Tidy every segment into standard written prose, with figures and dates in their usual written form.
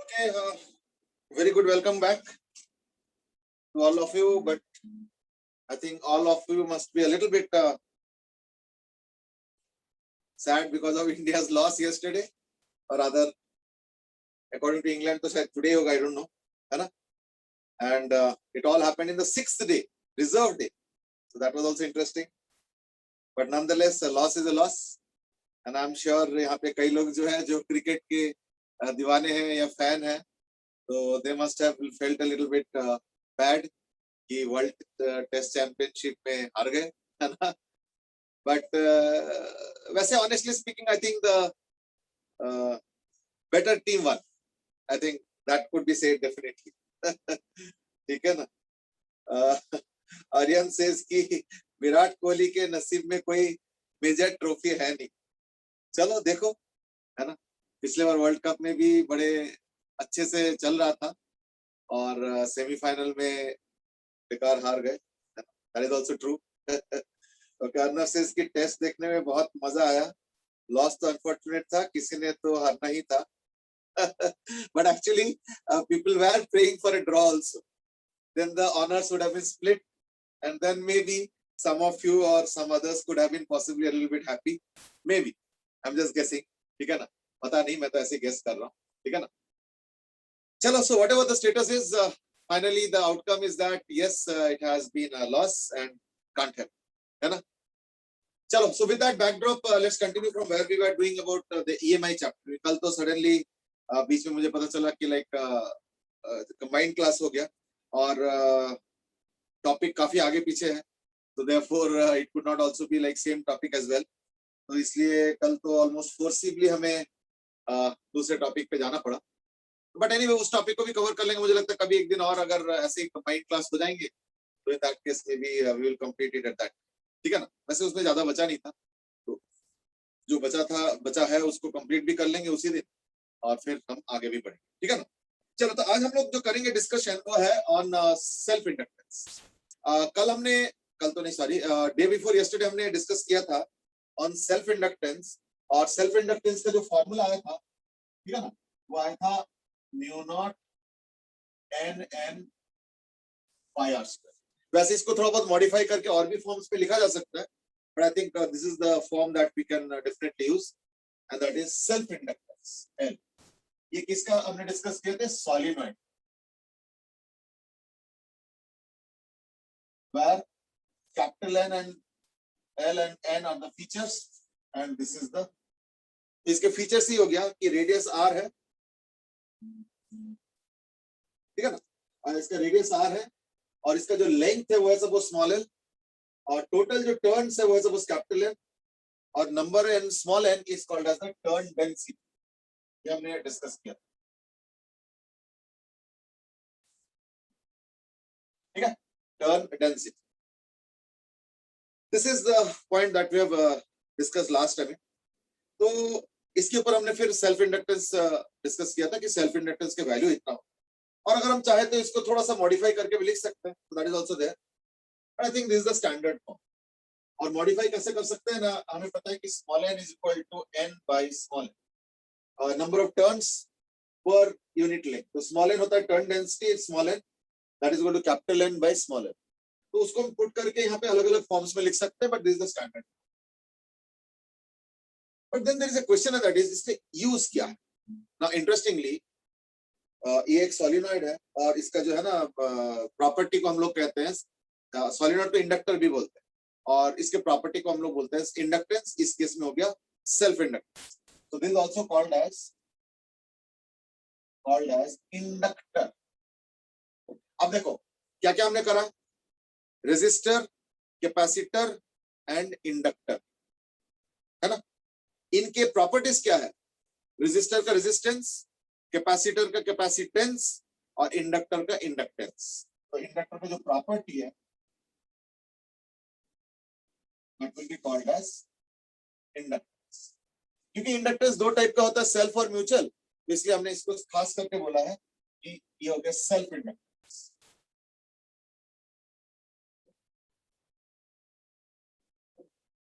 Okay, very good welcome back to all of you, but I think all of you must be a little bit sad because of India's loss yesterday, or rather, according to England, to say today, I don't know, है ना? And it all happened in the 6th day, reserve day. So that was also interesting. But nonetheless, a loss is a loss, and I'm sure यहाँ पे कई लोग जो है जो cricket के दीवाने हैं या फैन हैं, तो they must have felt a little bit bad कि वर्ल्ड टेस्ट चैंपियनशिप में हार गए, है ना? बट वैसे honestly speaking I think the better team one. I think that could be said definitely. ठीक है ना? आर्यन सेज कि विराट कोहली के नसीब में कोई मेजर ट्रॉफी है नहीं. चलो देखो, है ना? पिछले बार वर्ल्ड कप में भी बड़े अच्छे से चल रहा था और सेमीफाइनल में बेकार हार गए. That is also true. Corner से इसकी टेस्ट देखने में बहुत मजा आया. लॉस तो अनफॉर्चुनेट था, किसी ने तो हारना ही था. But actually, people were praying for a draw also. Then the honors would have been split, and then maybe some of you or some others could have been possibly a little bit happy. Maybe. I'm just guessing. ठीक है ना? पता नहीं, मैं तो ऐसे guess कर रहा हूँ. ठीक है ना? चलो, so whatever the status is, finally the outcome is that yes, it has been a loss and can't help, है ना? चलो, so with that backdrop, let's continue from where we were doing about the EMI chapter. कल तो suddenly बीच में मुझे पता चला कि like combined class हो गया और topic काफी आगे पीछे है, so therefore it could not also be like same topic as well. तो इसलिए कल तो almost forcibly हमें दूसरे टॉपिक पे जाना पड़ा. बट एनीवे उस टॉपिक को भी कवर कर लेंगे. मुझे लगता है कभी एक दिन और अगर ऐसे कंबाइंड क्लास हो जाएंगे तो in that case maybe we will complete it at that. ठीक है ना? वैसे उसमें ज्यादा बचा नहीं था, तो जो बचा है उसको कंप्लीट भी कर लेंगे उसी दिन और फिर हम आगे भी बढ़ेंगे. ठीक है ना? चलो, तो आज हम लोग जो करेंगे डिस्कशन वो है ऑन सेल्फ इंडक्टेंस. कल तो नहीं, सॉरी, डे बिफोर यस्टरडे हमने डिस्कस किया था ऑन सेल्फ इंडक्टेंस. और सेल्फ इंडक्टेंस का जो फॉर्मूला आया था, ठीक है ना, वो आया था mu naught NN pi r square. वैसे इसको थोड़ा बहुत मॉडिफाई करके और भी फॉर्म्स पे लिखा जा सकता है, but I think this is the form that we can definitely use, and that is self inductance L. ये किसका हमने डिस्कस किया था? Solenoid, where capital N and L and N are the features, and this is the, इसके features ही हो गया कि radius r है, ठीक है ना, और इसका रेडियस r है और इसका जो लेंथ है वो है सपोज स्मॉल l, और टोटल जो टर्न्स है वो है सपोज कैपिटल N, और number n small n is called as the turn density. ये हमने डिस्कस किया, ठीक है, turn density. This is the point that we have discussed last time. तो इसके ऊपर हमने फिर सेल्फ इंडक्टेंस डिस्कस किया था कि सेल्फ इंडक्टेंस के वैल्यू इतना हो, और अगर हम चाहे तो इसको थोड़ा सा मॉडिफाई करके भी लिख सकते हैं. That is also there. I think this is the standard form. और मॉडिफाई कैसे कर सकते हैं ना, हमें पता है कि small n is equal to n by small n, number of turns पर यूनिट लेंथ. तो स्मॉल n होता है turn density, small n that is equal to capital N by small n. तो उसको हम पुट करके यहाँ पे अलग अलग फॉर्म्स में लिख सकते हैं, but this is the standard. But then there is a question that is इससे यूज क्या है. नाउ इंटरेस्टिंगली ये एक सॉलिनॉइड है और इसका जो है ना प्रॉपर्टी को हम लोग कहते हैं, सॉलिनॉइड को इंडक्टर भी बोलते हैं, और इसके प्रॉपर्टी को हम लोग बोलते हैं इंडक्टेंस. इस केस में हो गया सेल्फ इंडक्टेंस. तो this is also called as inductor. अब देखो क्या क्या हमने करा, रेजिस्टर, कैपेसिटर एंड इंडक्टर, है ना. इनके प्रॉपर्टीज क्या है? रेजिस्टर का रेजिस्टेंस, कैपेसिटर का कैपेसिटेंस और इंडक्टर का इंडक्टेंस. तो इंडक्टर का जो प्रॉपर्टी है that will be called as inductance. क्योंकि इंडक्टेंस दो टाइप का होता है, सेल्फ और म्यूचुअल, इसलिए हमने इसको खास करके बोला है कि ये हो गया सेल्फ इंडक्टेंस.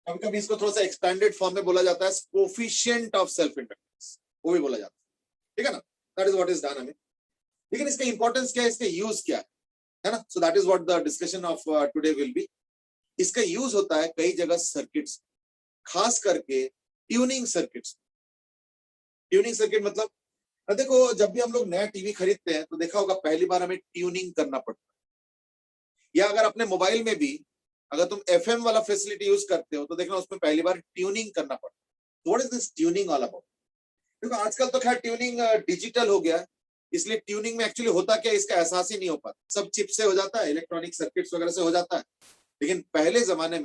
कभी कभी इसको थोड़ा सा एक्सपेंडेड फॉर्म में बोला जाता है कोफिशिएंट ऑफ सेल्फ इंडक्टेंस, वो भी बोला जाता है, ठीक है ना. That is what is done हमें। लेकिन इसका इंपॉर्टेंस क्या है, इसका यूज क्या है ना? So that is what the discussion of today will be. इसका यूज होता है कई जगह सर्किट्स, खास करके ट्यूनिंग सर्किट्स। ट्यूनिंग सर्किट मतलब देखो, जब भी हम लोग नया टीवी खरीदते हैं तो देखा होगा पहली बार हमें ट्यूनिंग करना पड़ता है। या अगर अपने मोबाइल में भी अगर तुम एफएम वाला फैसिलिटी यूज करते हो तो देखना उसमें पहली बार ट्यूनिंग करना पड़ता है। What is this tuning all about? देखो आजकल तो खैर ट्यूनिंग डिजिटल हो गया है, इसलिए ट्यूनिंग में एक्चुअली होता क्या है इसका एहसास ही नहीं हो पाता। सब चिप से हो जाता है, इलेक्ट्रॉनिक सर्किट्स वगैरह से हो जाता है। लेकिन पहले जमाने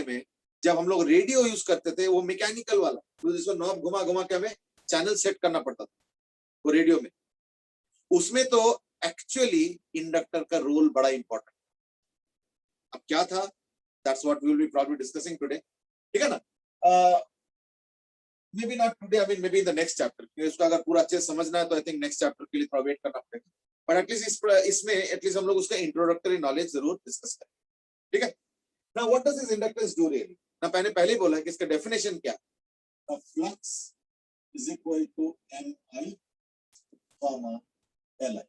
में जब हम लोग रेडियो यूज करते थे, वो मैकेनिकल वाला, तो जिसमें नॉब घुमा घुमा के हमें चैनल सेट करना पड़ता था वो रेडियो में, उसमें तो एक्चुअली इंडक्टर का रोल बड़ा इंपॉर्टेंट। अब क्या था, that's what we will be probably discussing today, ठीक है ना? Maybe not today, I mean maybe in the next chapter, क्योंकि उसका अगर पूरा अच्छे से समझना है तो आई थिंक नेक्स्ट चैप्टर के लिए थोड़ा वेट करना पड़ेगा। बट एटलीस्ट इसमें एटलीस्ट हम लोग उसका इंट्रोडक्टरी नॉलेज जरूर डिस्कस करें, ठीक है? Now what does this inductance do really? ना मैंने पहले ही बोला कि इसका डेफिनेशन क्या है। Flux is equal to Mi comma Li।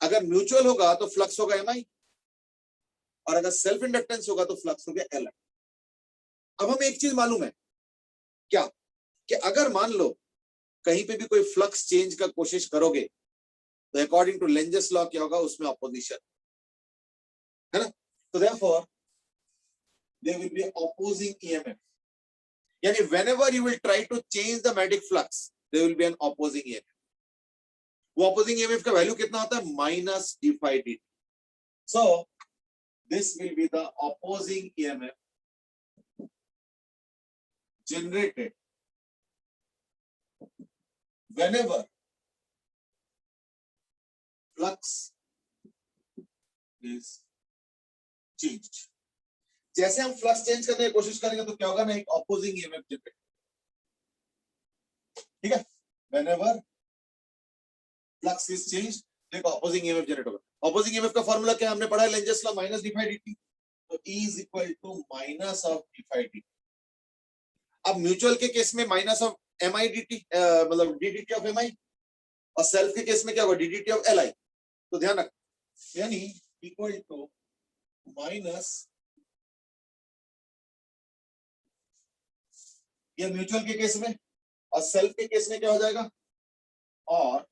अगर म्यूचुअल होगा तो फ्लक्स होगा Mi, और अगर सेल्फ इंडक्टेंस होगा तो फ्लक्स हो गया Li। अब हमें एक चीज मालूम है क्या, कि अगर मान लो कहीं पे भी कोई फ्लक्स चेंज का कोशिश करोगे तो अकॉर्डिंग टू लेंजेस लॉ क्या होगा, उसमें ऑपोजिशन है ना? तो therefore there will be opposing EMF, यानी whenever you will try to change the magnetic flux there will be an opposing EMF. वो ऑपोजिंग ईएमएफ का वैल्यू कितना होता है, minus D phi D. So this will be the opposing EMF generated whenever flux is changed। जैसे हम flux change करने की कोशिश करेंगे तो क्या होगा ना, एक ऑपोजिंग ईएमएफ जनरेट, ठीक है? whenever flux is changed एक ऑपोजिंग ईएमएफ जनरेट होगा। ऑपोजिंग ईएमएफ का फॉर्मूला क्या हमने पढ़ा है, Lenz's law, minus D phi dt, तो E is equal to minus of d phi dt। अब म्यूचुअल के केस में माइनस ऑफ Mi dt, मतलब डी dt ऑफ Mi, और सेल्फ के केस में क्या होगा, डी dt ऑफ Li। तो ध्यान रख, यानी इक्वल टू माइनस, ये म्यूचुअल के केस में, और सेल्फ के केस में क्या हो जाएगा, और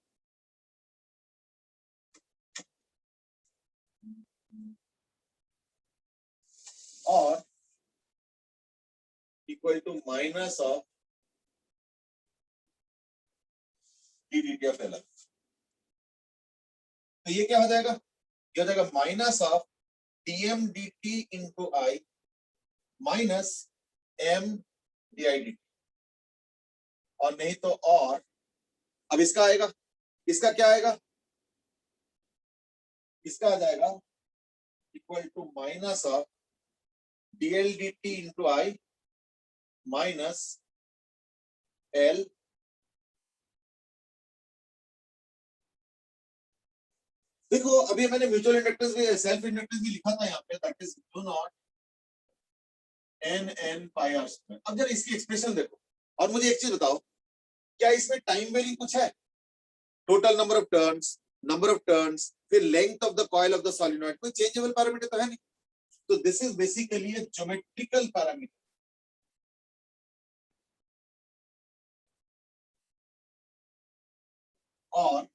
equal to minus of d dt of Li। तो ये क्या हो जाएगा, ये हो जाएगा minus of dm dt into i minus m di dt, और नहीं तो और, अब इसका आएगा, इसका क्या आएगा, इसका आ जाएगा equal to minus of dl dt into i minus l। देखो अभी मैंने म्यूचुअल इंडक्टेंस भी, सेल्फ इंडक्टेंस भी लिखा था यहाँ पे, that is mu naught n pi r square. अब जरा इसकी एक्सप्रेशन देखो, और मुझे एक चीज बताओ, क्या इसमें टाइम वेरिंग कुछ है? टोटल नंबर ऑफ टर्न्स, फिर length of the coil of the solenoid, कोई चेंजेबल पैरामीटर तो है नहीं। तो this is basically A geometrical parameter, और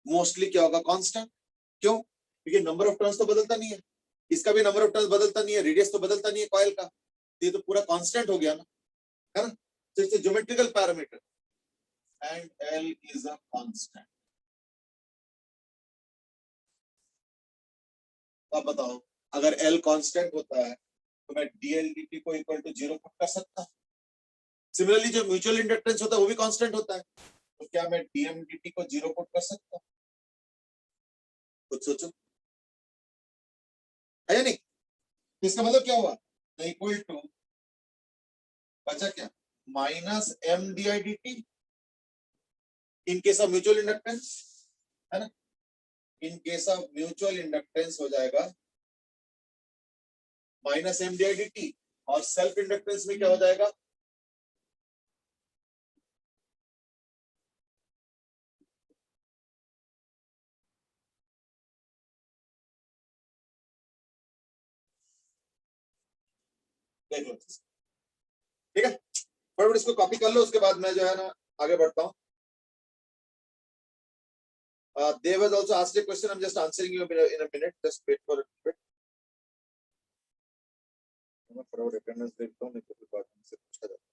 मोस्टली क्या होगा, कांस्टेंट। क्यों? क्योंकि नंबर ऑफ टर्न्स तो बदलता नहीं है, इसका भी नंबर ऑफ टर्न्स बदलता नहीं है, रेडियस तो बदलता नहीं है कॉइल का, ये तो पूरा कांस्टेंट हो गया ना, है ना? तो it's a geometrical parameter and L is a constant. अब बताओ, अगर L कांस्टेंट होता है तो मैं dl dt को इक्वल टू 0 पुट कर सकता हूं। सिमिलरली जो म्यूचुअल इंडक्टेंस होता है वो भी कांस्टेंट होता है, तो क्या मैं dm dt को 0 पुट कर सकता हूं? कुछ सोचो, है या नहीं? इसका मतलब क्या हुआ, इक्वल टू बचा क्या, minus m di dt in case of mutual inductance, है ना? In case of mutual inductance हो जाएगा माइनस m di dt, और सेल्फ इंडक्टेंस में क्या हो जाएगा, देख लो, ठीक है। फटाफट इसको कॉपी कर लो, उसके बाद मैं जो है ना आगे बढ़ता हूँ। Dev has also asked a question. I'm just answering you in a minute. Just wait for a bit. मैं फटाफट अटेंडेंस देखता हूँ, नहीं तो फिर बाद में से पूछा जाता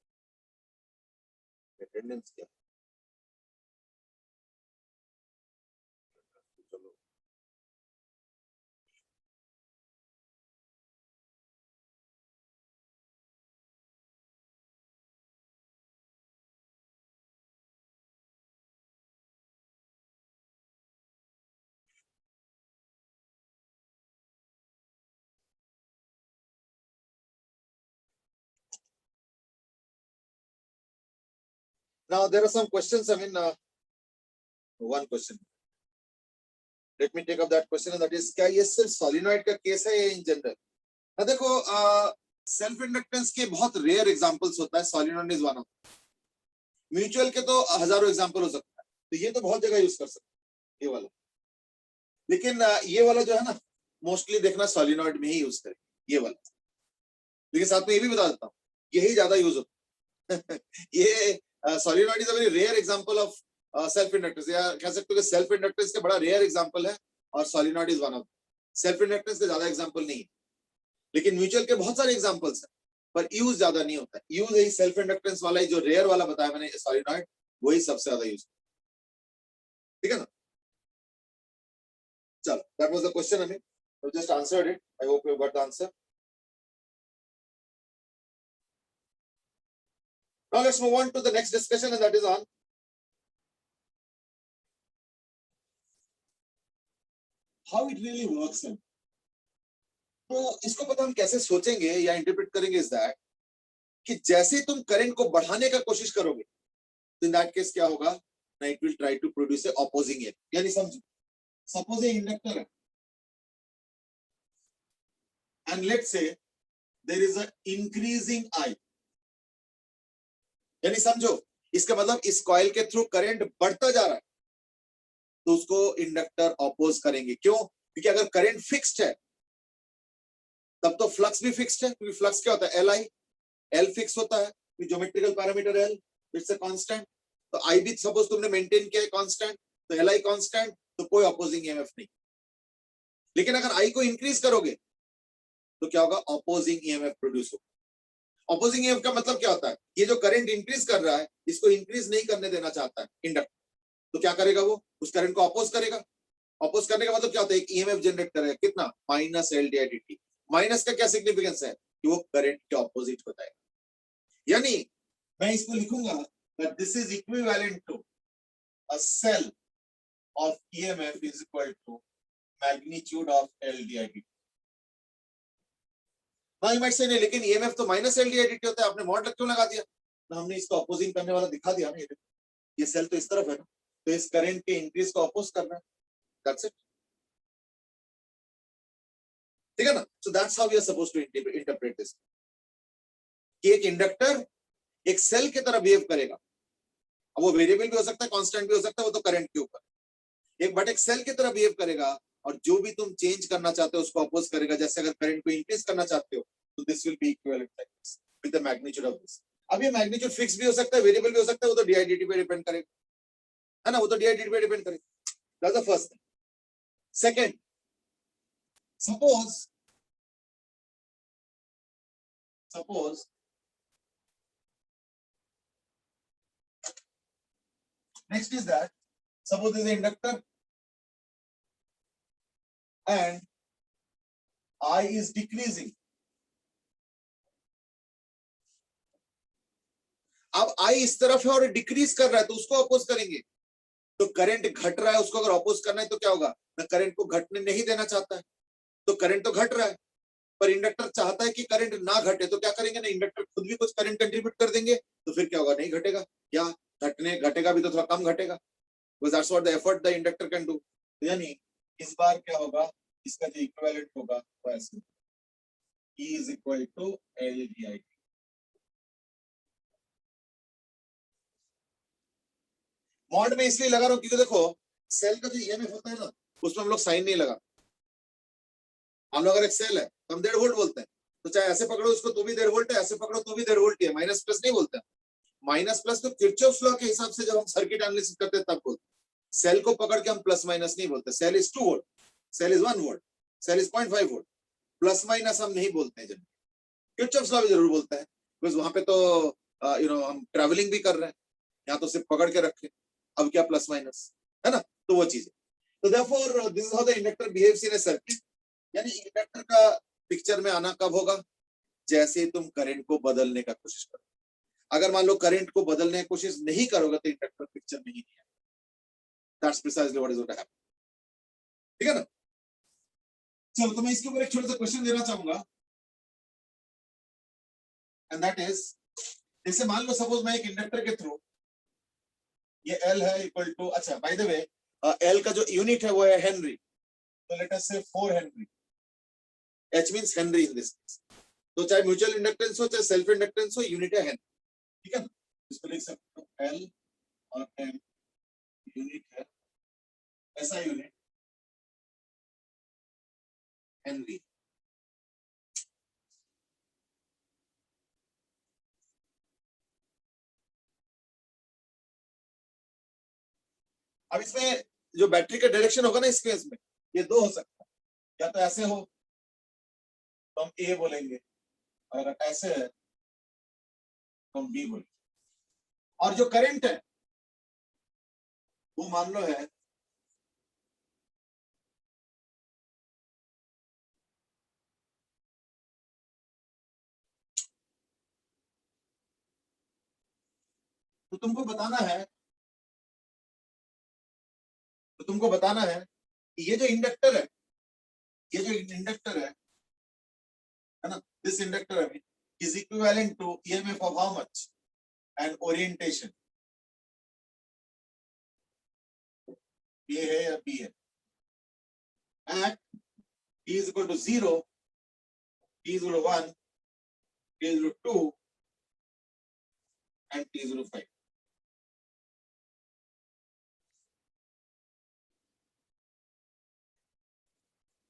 है अटेंडेंस क्या। चलो now there are some questions. I mean, one question. Let me take up that question, and that is, क्या ये सिर्फ सोलिनॉइड का केस है या इन जनरल? ना देखो, सेल्फ इंडक्टेंस के बहुत रेयर एग्जांपल्स होता है, solenoid is one of. Mutual के तो हजारों एग्जांपल हो सकता है, तो ये तो बहुत जगह यूज कर सकते हैं ये वाला। लेकिन ये वाला जो है ना, मोस्टली देखना सोलिनॉइड में ही यूज करें ये वाला। लेकिन साथ में ये भी बता देता हूँ, यही ज्यादा यूज होता है। ये solenoid is a very rare example of self inductance, या कह सकते हो कि सेल्फ इंडक्टेंस का बड़ा रेयर एग्जांपल है, और solenoid is one of. Self inductance का ज्यादा एग्जांपल नहीं है, लेकिन म्यूचुअल के बहुत सारे एग्जांपल्स हैं, पर यूज ज्यादा नहीं होता है। यूज यही सेल्फ इंडक्टेंस वाला ही, जो रेयर वाला बताया मैंने सोलिनॉइड, वही सबसे ज्यादा यूज, ठीक है ना। चलो, that was the question, I mean just answered it. I hope you got the answer. Now let's move on to the next discussion, and that is on how it really works. तो इसको पता हम कैसे सोचेंगे या interpret करेंगे, is that कि जैसे तुम करंट को बढ़ाने का कोशिश करोगे, तो इन दैट केस क्या होगा, it will try to produce a opposing EMF. यानी समझो, सपोज ए इंडक्टर है, and let's say there is a increasing I. यानी समझो, इसका मतलब इस कॉइल के थ्रू करंट बढ़ता जा रहा है, तो उसको इंडक्टर ऑपोज करेंगे। क्यों? क्योंकि अगर करंट फिक्स्ड है तब तो फ्लक्स भी फिक्स्ड है, क्योंकि फ्लक्स क्या होता है, एल आई। एल फिक्स होता है, geometrical parameter L, it's a constant. तो आई भी सपोज तुमने मेंटेन किया है कांस्टेंट, तो एल आई कांस्टेंट, तो कोई ऑपोजिंग ईएमएफ नहीं। लेकिन अगर आई को इंक्रीज करोगे तो क्या होगा, ऑपोजिंग ईएमएफ प्रोड्यूस होगा। ऑपोजिंग ईएमएफ का मतलब क्या होता है, ये जो करंट इंक्रीज कर रहा है, इसको इंक्रीज नहीं करने देना चाहता है इंडक्टर, तो क्या करेगा, वो उस करंट को अपोज करेगा। अपोज करने का मतलब क्या होता है, एक ईएमएफ जनरेट करेगा, कितना, minus L D T. Minus का क्या सिग्निफिकेंस है, कि वो करंट के ऑपोजिट होता है। यानी मैं इसको लिखूंगा that this is equivalent to a cell of EMF is equal to magnitude of LDIT. हाँ, you might say नहीं, लेकिन EMF तो माइनस LDIT होता है, आपने मॉड क्यों लगा दिया? तो हमने इसको अपोजिंग करने वाला दिखा दिया ना, ये सेल तो इस तरफ है ना, तो इस करंट के इंक्रीज को अपोज करना है, that's it. ठीक है ना? So that's how we are supposed to interpret this. कि एक इंडक्टर एक सेल की तरह बिहेव करेगा। अब वो वेरिएबल भी हो सकता है, कांस्टेंट भी हो सकता है, वो तो करंट के ऊपर। एक बट एक सेल की तरह बिहेव करेगा, और जो भी तुम चेंज करना चाहते हो उसको अपोज करेगा। जैसे अगर करंट को इंक्रीज करना चाहते हो, तो this will B equivalent like this with the magnitude of this. अब ये मैग्नीट्यूड फिक्स भी हो सकता है, वेरिएबल भी हो सकता है, वो तो डीआईडीटी पे डिपेंड करेगा, है ना, वो तो डीआईडीटी पे डिपेंड करेगा। That's the first thing. Second, suppose next is that suppose there is an inductor and I is decreasing. अब I इस तरफ है और डिक्रीज कर रहा है, तो उसको अपोज करेंगे। तो करंट घट रहा है, उसको अगर अपोज करना है तो क्या होगा, ना करंट को घटने नहीं देना चाहता है, तो करंट तो घट रहा है, पर इंडक्टर चाहता है कि करंट ना घटे, तो क्या करेंगे ना, इंडक्टर खुद भी कुछ करंट कंट्रीब्यूट कर देंगे, तो फिर क्या होगा, नहीं घटेगा, या घटेगा भी तो थोड़ा कम घटेगा, because that's what the effort the inductor can do. यानी इस बार क्या होगा, इसका जो इक्विवेलेंट होगा वो ऐसे, E is equal to LDIT. Mod में इसलिए लगा रहा हूं क्योंकि देखो, सेल का जो ईएमएफ होता है ना, उसमें हम लोग साइन नहीं लगा। हम लोग अगर एक सेल है तो हम 1.5 वोल्ट बोलते हैं, तो चाहे ऐसे पकड़ो उसको तो भी 1.5 वोल्ट है, ऐसे पकड़ो तो भी 1.5 वोल्ट है, माइनस प्लस नहीं बोलते। माइनस प्लस तो किरचॉफ लॉ के हिसाब से जब हम सर्किट एनालिसिस करते हैं तब बोलते हैं। सेल को पकड़ के हम प्लस माइनस नहीं बोलते। Cell is 2 volt, cell is 1 volt, cell is 0.5 volt, plus minus हम नहीं बोलते हैं। जब किरचॉफ लॉ भी जरूर बोलता है, बिकॉज वहां पे तो हम ट्रैवलिंग भी कर रहे हैं, यहाँ तो सिर्फ पकड़ के रखे, अब क्या प्लस माइनस, है ना। तो वो चीज है। तो therefore this is how the inductor behaves in a circuit. यानी इंडक्टर का पिक्चर में आना कब होगा? जैसे तुम करंट को बदलने का कोशिश करो। अगर मान लो करंट को बदलने की कोशिश नहीं करोगे तो इंडक्टर पिक्चर में ही नहीं आएगा। That's precisely what is going to happen. ठीक है ना। चलो, तो मैं इसके ऊपर एक छोटा सा क्वेश्चन देना चाहूंगा, एंड दैट इज, जैसे मान लो सपोज मैं एक इंडक्टर के थ्रू, ये L है इक्वल टू, अच्छा बाय द वे L का जो यूनिट है वो है हेनरी, तो लेट अस से 4 Henry, H means Henry in this case. तो चाहे म्यूचुअल इंडक्टेंस हो चाहे सेल्फ इंडक्टेंस हो, यूनिट है हेनरी। ठीक है ना। इसको लिख सकते हो L और M यूनिट है, ऐसा यूनिट हेनरी। अब इसमें जो बैटरी का डायरेक्शन होगा ना इस केस में, ये दो हो सकता है। या तो ऐसे हो तो हम ए बोलेंगे, और अगर ऐसे है तो हम बी बोलेंगे। और जो करंट है वो मान लो है तो तुमको बताना है, तो तुमको बताना है कि ये जो इंडक्टर है, ये जो इंडक्टर है ना, दिस इंडक्टर है is equivalent to EMF of how much and orientation, ये है या बी है, at t is equal to 0, t is equal to 1, t is equal to 2 and t is equal to 5.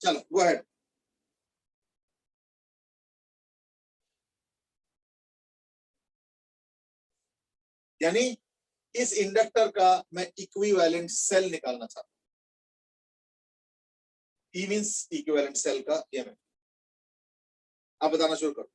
चलो go ahead. यानी इस inductor का मैं equivalent cell निकालना चाहता हूं। ई मींस इक्विवेलेंट सेल का ईएमएफ। आप बताना शुरू करो।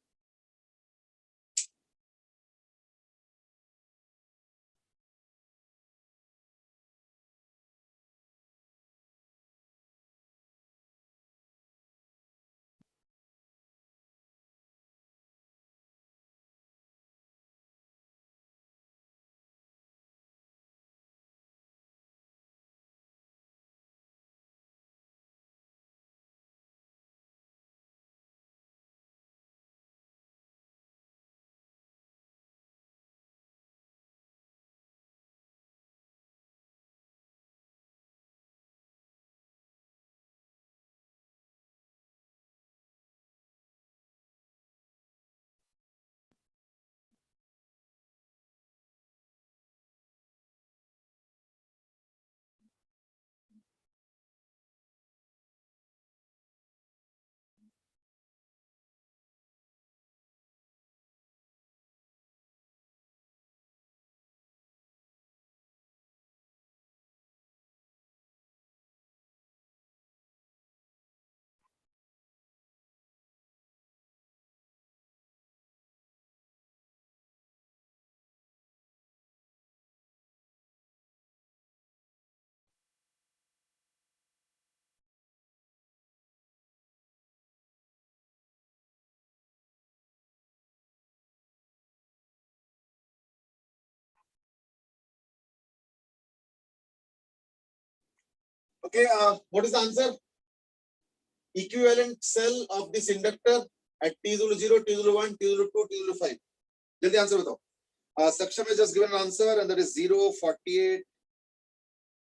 Okay, what is the answer? Equivalent cell of this inductor at t is equal to 0, t is equal to 1, t is equal to 2, t is equal to 5. जल्दी answer बताओ। Saksham has just given an answer and that is 0, 48,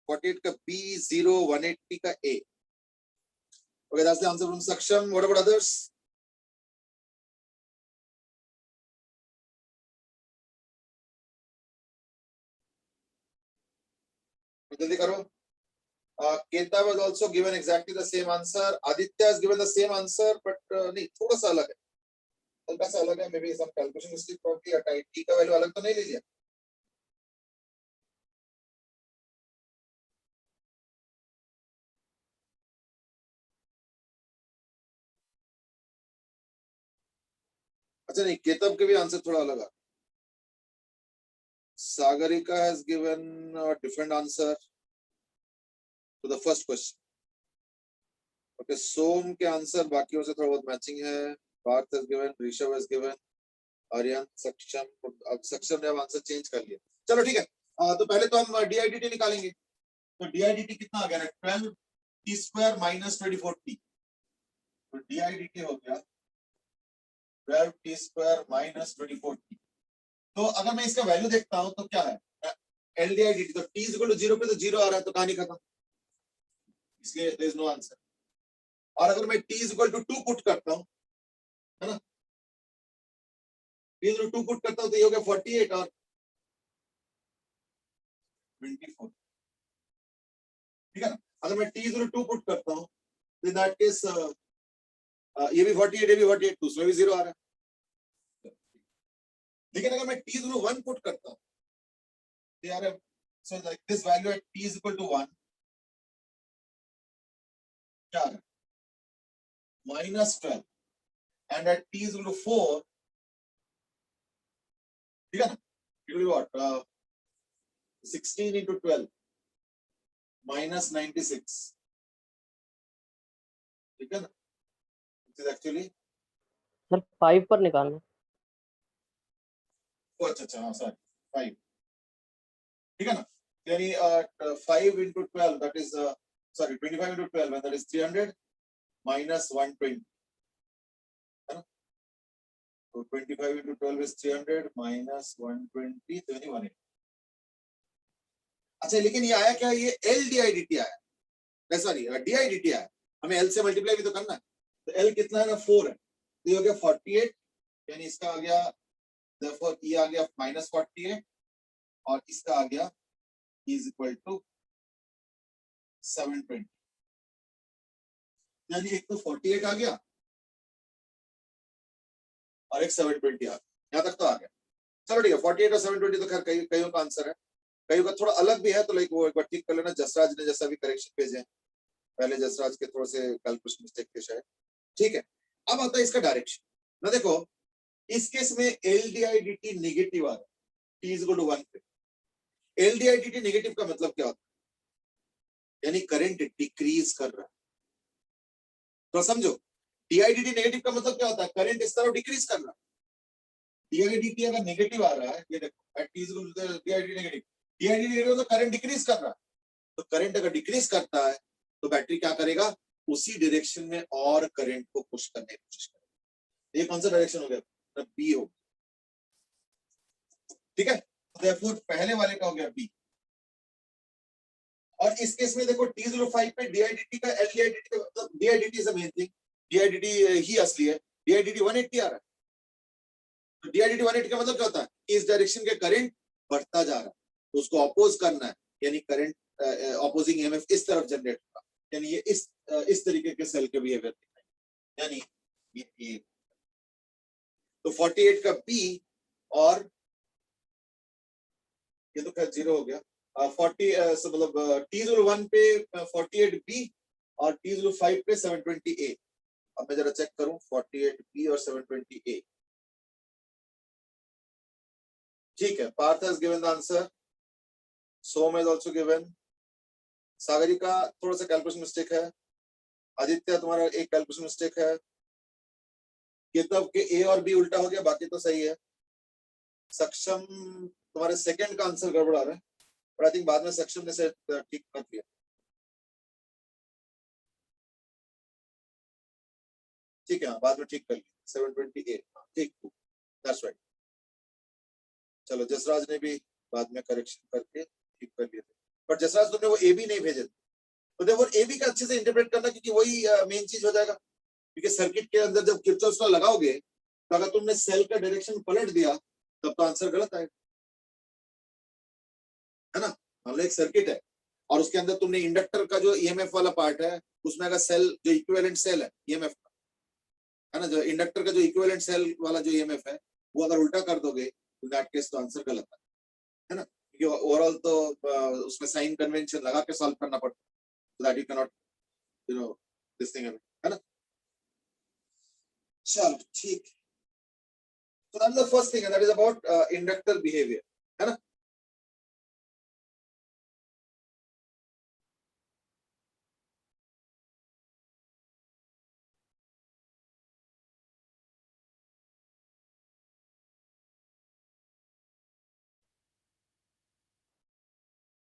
48 का B, 0, 180 का A. Okay, that's the answer from Saksham. What about others? जल्दी करो। Keta was also given exactly the same answer. Aditya has given the same answer, but नहीं, थोड़ा सा अलग है। हल्का सा अलग है, maybe some calculation mistake probably, या टी का वैल्यू अलग तो नहीं ले लिया। अच्छा नहीं, केतब के भी आंसर थोड़ा अलग है। Sagarika has given a different answer to the first question. Okay, सोम के आंसर बाकियों से थोड़ा बहुत मैचिंग है। Partha has given, Rishabh has given, Aryan, सक्षम, अब सक्षम ने अब आंसर चेंज कर लिया। चलो ठीक है, तो पहले तो हम DIDT निकालेंगे। तो DIDT कितना आ गया? 12 t स्क्वायर माइनस 24 t। तो DIDT हो गया 12 t स्क्वायर माइनस 24 t। तो अगर मैं इसका वैल्यू देखता हूं तो क्या है? LDIDT, तो t इज इक्वल टू 0 पे तो 0 आ रहा है, तो कहानी खत्म, इसलिए देयर इज नो आंसर। और अगर मैं t is equal to 2 put करता हूं, है ना, t is equal to 2 put करता हूं तो ये हो गया 48 और 24, ठीक है ना। अगर मैं t is equal to 2 put करता हूं तो इन दैट केस ये भी 48, ये भी 48, तो उसमें भी 0 आ रहा है। लेकिन अगर मैं t is equal to 1 put करता हूं तो यार, so like this value at t is equal to 1 क्या है? -12, and at t is equal to 4, ठीक है ना, it will be what, 16 into 12 minus 96, ठीक है ना, which is actually सर 5 पर निकालना। अच्छा हाँ सॉरी 5, ठीक है ना, यानी 5 into 12 that is sorry 25 into 12 and that is 300 minus 120, है ना, तो 25 into 12 is 300 minus 120 तो यानी 180। अच्छा लेकिन ये आया क्या? ये LDIDT आया, सॉरी DIDT आया, हमें L से मल्टीप्लाई भी तो करना है। तो L कितना है ना, 4 है, तो ये हो गया 48, यानी इसका आ गया, therefore E आ गया -48 और इसका आ गया E is equal to 720, यानी एक तो 48 आ गया और एक 720 आ गया, यहाँ तक तो आ गया। चलो ठीक है, 48 और 720 तो खैर कईयों का आंसर है, कईयों का थोड़ा अलग भी है, तो लाइक वो एक बार ठीक कर लेना। जसराज ने जैसा भी करेक्शन भेजे, पहले जसराज के थोड़े से कैलकुलेशन मिस्टेक थे शायद, ठीक है। अब आता है इसका डायरेक्शन ना, देखो इस केस में LDIDT नेगेटिव आ रहा है, t इज इक्वल टू 1 पे। LDIDT नेगेटिव का मतलब क्या होता है? यानी करंट डिक्रीज कर रहा है, तो समझो DIDT नेगेटिव का मतलब क्या होता है? करंट इस तरफ डिक्रीज कर रहा है। DIDT अगर नेगेटिव आ रहा है, ये देखो t is equal to DIDT negative, DIDT negative तो करंट डिक्रीज कर रहा है, तो करंट अगर डिक्रीज करता है तो बैटरी क्या करेगा? उसी डायरेक्शन में और करंट को पुश करने की कोशिश करेगा। ये कौन सा डायरेक्शन हो गया? बी हो, ठीक है, therefore पहले वाले का हो गया बी। और इस केस में देखो T05 पे DIDT का LDIDT का मतलब DIDT is the main thing, DIDT ही असली है, DIDT 180 आ रहा है, तो DIDT 180 का मतलब क्या होता है? इस डायरेक्शन के करंट बढ़ता जा रहा है, तो उसको अपोज करना है, यानी करंट ऑपोजिंग EMF इस तरफ जनरेट होगा, यानी ये इस तरीके के सेल के बिहेवियर दिखाएंगे, यानी ये तो 48 का बी, और ये तो खैर 0 हो गया, 40 मतलब T01 पे 48 बी और T05 पे 720 ए। अब मैं जरा चेक करूं 48 बी और 720 ए, ठीक है। Partha has given the answer, Som has also given, Sagarika थोड़ा सा कैलकुलेशन मिस्टेक है, आदित्य तुम्हारा एक कैलकुलेशन मिस्टेक है, केतव के ए और बी उल्टा हो गया, बाकी तो सही है। सक्षम तुम्हारे सेकंड का आंसर गड़बड़ा रहा है, पर आई थिंक बाद में सक्षम ने से ठीक कर लिया, ठीक है, बाद में ठीक कर लिया 728, ठीक, दैट्स राइट। चलो जसराज ने भी बाद में करेक्शन करके ठीक कर लिया था, पर जसराज तुमने वो ए बी नहीं भेजे, तो देखो ए बी का अच्छे से इंटरप्रेट करना, क्योंकि वही मेन चीज हो जाएगा। क्योंकि सर्किट के अंदर जब किरचॉफ लॉ लगाओगे तो अगर तुमने सेल का डायरेक्शन पलट दिया तब तो आंसर गलत आएगा, है ना। मान लो एक सर्किट है और उसके अंदर तुमने इंडक्टर का जो ईएमएफ वाला पार्ट है, उसमें अगर सेल जो इक्विवेलेंट सेल है ईएमएफ का, है ना, जो इंडक्टर का जो इक्विवेलेंट सेल वाला जो ईएमएफ है वो अगर उल्टा कर दोगे तो दैट केस तो आंसर गलत है ना, क्योंकि ओवरऑल तो उसमें साइन कन्वेंशन लगा के सॉल्व करना पड़ता है, so that you cannot you know this thing है ना। चलो ठीक, so that's the first thing, and that is about inductor behavior, है ना।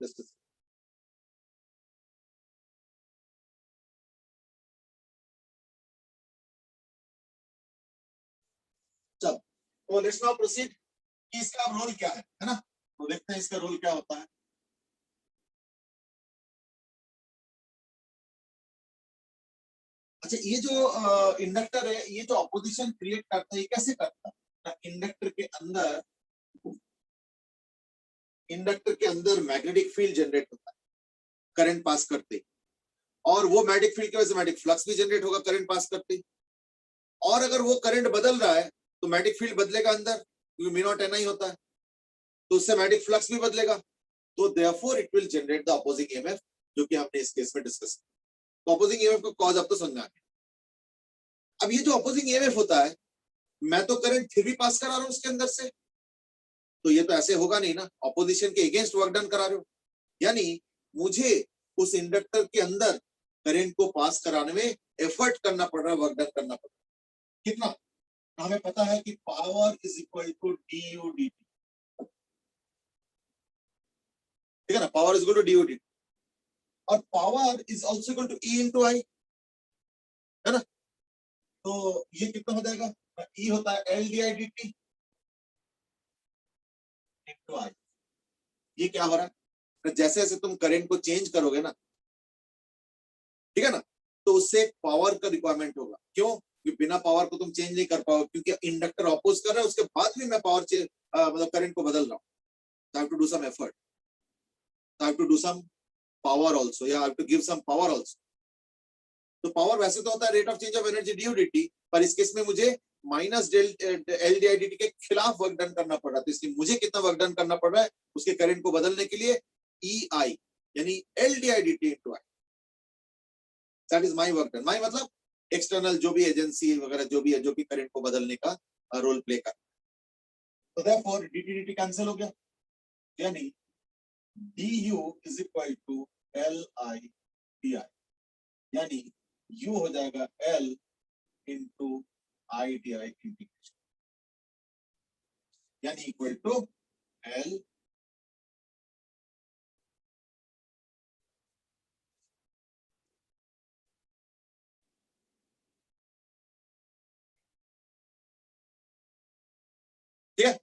Just a second. चलो, तो लेट्स नाउ प्रोसीड कि इसका रोल क्या है ना, तो देखते हैं इसका रोल क्या होता है। अच्छा, ये जो इंडक्टर है ये जो ऑपोजिशन क्रिएट करता है ये कैसे करता है, इंडक्टर के अंदर मैग्नेटिक फील्ड जनरेट होता है करंट पास करते, और वो मैग्नेटिक फील्ड की वजह से मैग्नेटिक फ्लक्स भी जनरेट होगा करंट पास करते, और अगर वो करंट बदल रहा है तो मैग्नेटिक फील्ड बदलेगा अंदर, क्योंकि म्यू नॉट एन आई होता है, तो उससे मैग्नेटिक फ्लक्स भी बदलेगा, तो therefore it will generate the opposing EMF, जो कि हमने इस केस में डिस्कस किया। तो ऑपोजिंग ईएमएफ का कॉज अब तो समझ आ गया। अब ये जो ऑपोजिंग ईएमएफ होता है, मैं तो करंट फिर भी पास करा रहा हूं उसके अंदर से, तो ये तो ऐसे होगा नहीं ना, ऑपोजिशन के अगेंस्ट वर्क डन करा रहे हो, यानी मुझे उस इंडक्टर के अंदर करंट को पास कराने में एफर्ट करना पड़ रहा है, वर्क डन करना पड़ रहा है। कितना? हमें पता है कि power is equal to DU DT, ठीक है ना, power is equal to DU DT, और power is also equal to E into I, है ना, तो ये कितना हो जाएगा, ई होता है L D I D T into I. ये क्या हो रहा है, जैसे जैसे तुम करंट को चेंज करोगे ना, ठीक है ना, तो उससे पावर का रिक्वायरमेंट होगा, क्यों, कि बिना पावर को तुम चेंज नहीं कर पाओगे, क्योंकि इंडक्टर ऑपोज कर रहा है, उसके बाद भी मैं पावर मतलब करंट को बदल रहा हूँ, so I have to do some effort, so I have to do some power also, yeah, I have to give some power also। तो पावर वैसे तो होता है rate of change of energy D dt, पर इस case में मुझे minus L D I D T के खिलाफ वर्क डन करना पड़ रहा है, तो इसलिए मुझे कितना वर्क डन करना पड़ रहा है उसके करंट को बदलने के लिए, ई आई यानी L D I D T into I, that is my work done. My मतलब एक्सटर्नल जो भी एजेंसी वगैरह जो भी है, जो भी करंट को बदलने का रोल प्ले कर, तो देयरफॉर dt dt कैंसिल हो गया, यानी du is equal to l i d i, यानी u हो जाएगा l into i d i integration, यानी इक्वल टू l ठीक है।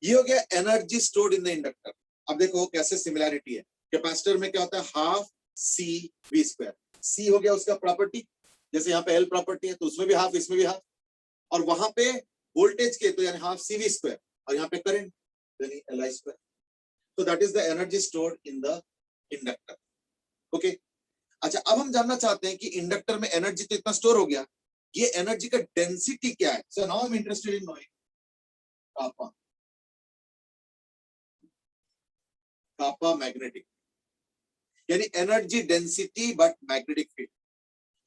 ये हो गया energy stored in the inductor. अब देखो कैसे सिमिलैरिटी है, कैपेसिटर में क्या होता है, हाफ सी वी स्क्वायर, सी हो गया उसका प्रॉपर्टी, जैसे यहाँ पे एल प्रॉपर्टी है तो उसमें भी हाफ इसमें भी हाफ, और वहां पे वोल्टेज के तो यानी हाफ सी वी स्क्वायर, और यहाँ पे करंट यानी एल आई स्क्वायर, तो that is the energy stored in the inductor. Okay, अच्छा अब हम जानना चाहते हैं कि इंडक्टर में एनर्जी तो इतना स्टोर हो गया, ये एनर्जी का डेंसिटी क्या है। So now I am interested in knowing kappa, kappa magnetic, यानी energy density but magnetic field,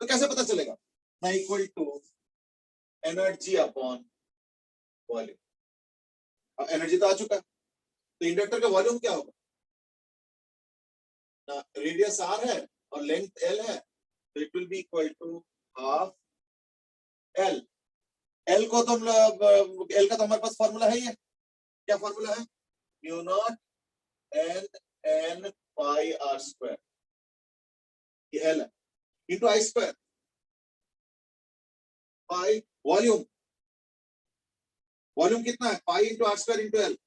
तो कैसे पता चलेगा, ना equal to energy upon volume. अब एनर्जी तो आ चुका है, तो इंडक्टर का वॉल्यूम क्या होगा, ना रेडियस आर है और लेंथ एल है, तो it will be equal to half l. L को तो एल का तो हमारे पास फॉर्मूला है ही है, क्या फॉर्मूला है, mu naught n n pi r square, ये एल है, into i square pi volume, volume कितना है, pi into r square into l,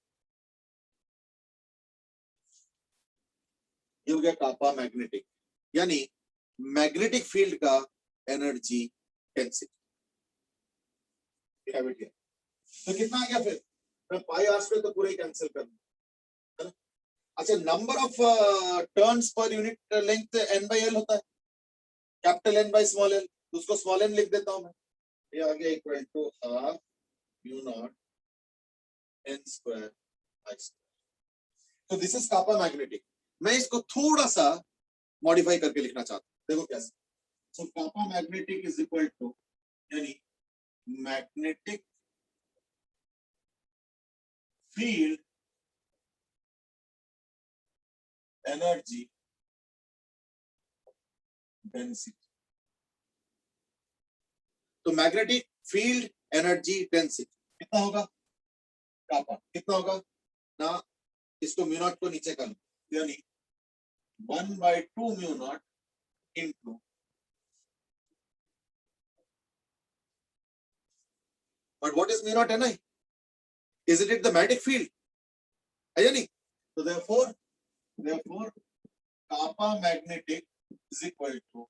ये हो गया कापा मैग्नेटिक, यानी मैग्नेटिक फील्ड का एनर्जी डेंसिटी। तो कितना आ गया फिर, मैं पाई आर स्क्वायर तो पूरा ही कैंसिल कर दूं। अच्छा, नंबर ऑफ टर्न्स पर unit length N by L होता है, capital N by small L, उसको स्मॉल एन लिख देता हूं मैं, ये आ गया equal to half mu naught N square I square. तो दिस इज कापा मैग्नेटिक। मैं इसको थोड़ा सा मॉडिफाई करके लिखना चाहता हूं, देखो कैसे। सो कापा मैग्नेटिक इज इक्वल टू, यानी मैग्नेटिक फील्ड एनर्जी डेंसिटी। तो मैग्नेटिक फील्ड एनर्जी डेंसिटी कितना होगा, कापा कितना होगा ना, इसको म्यू नॉट को नीचे कर लो, यानी 1/2 mu naught into, but what is mu not है ना, is it the magnetic field है या नहीं? तो therefore kappa magnetic is equal to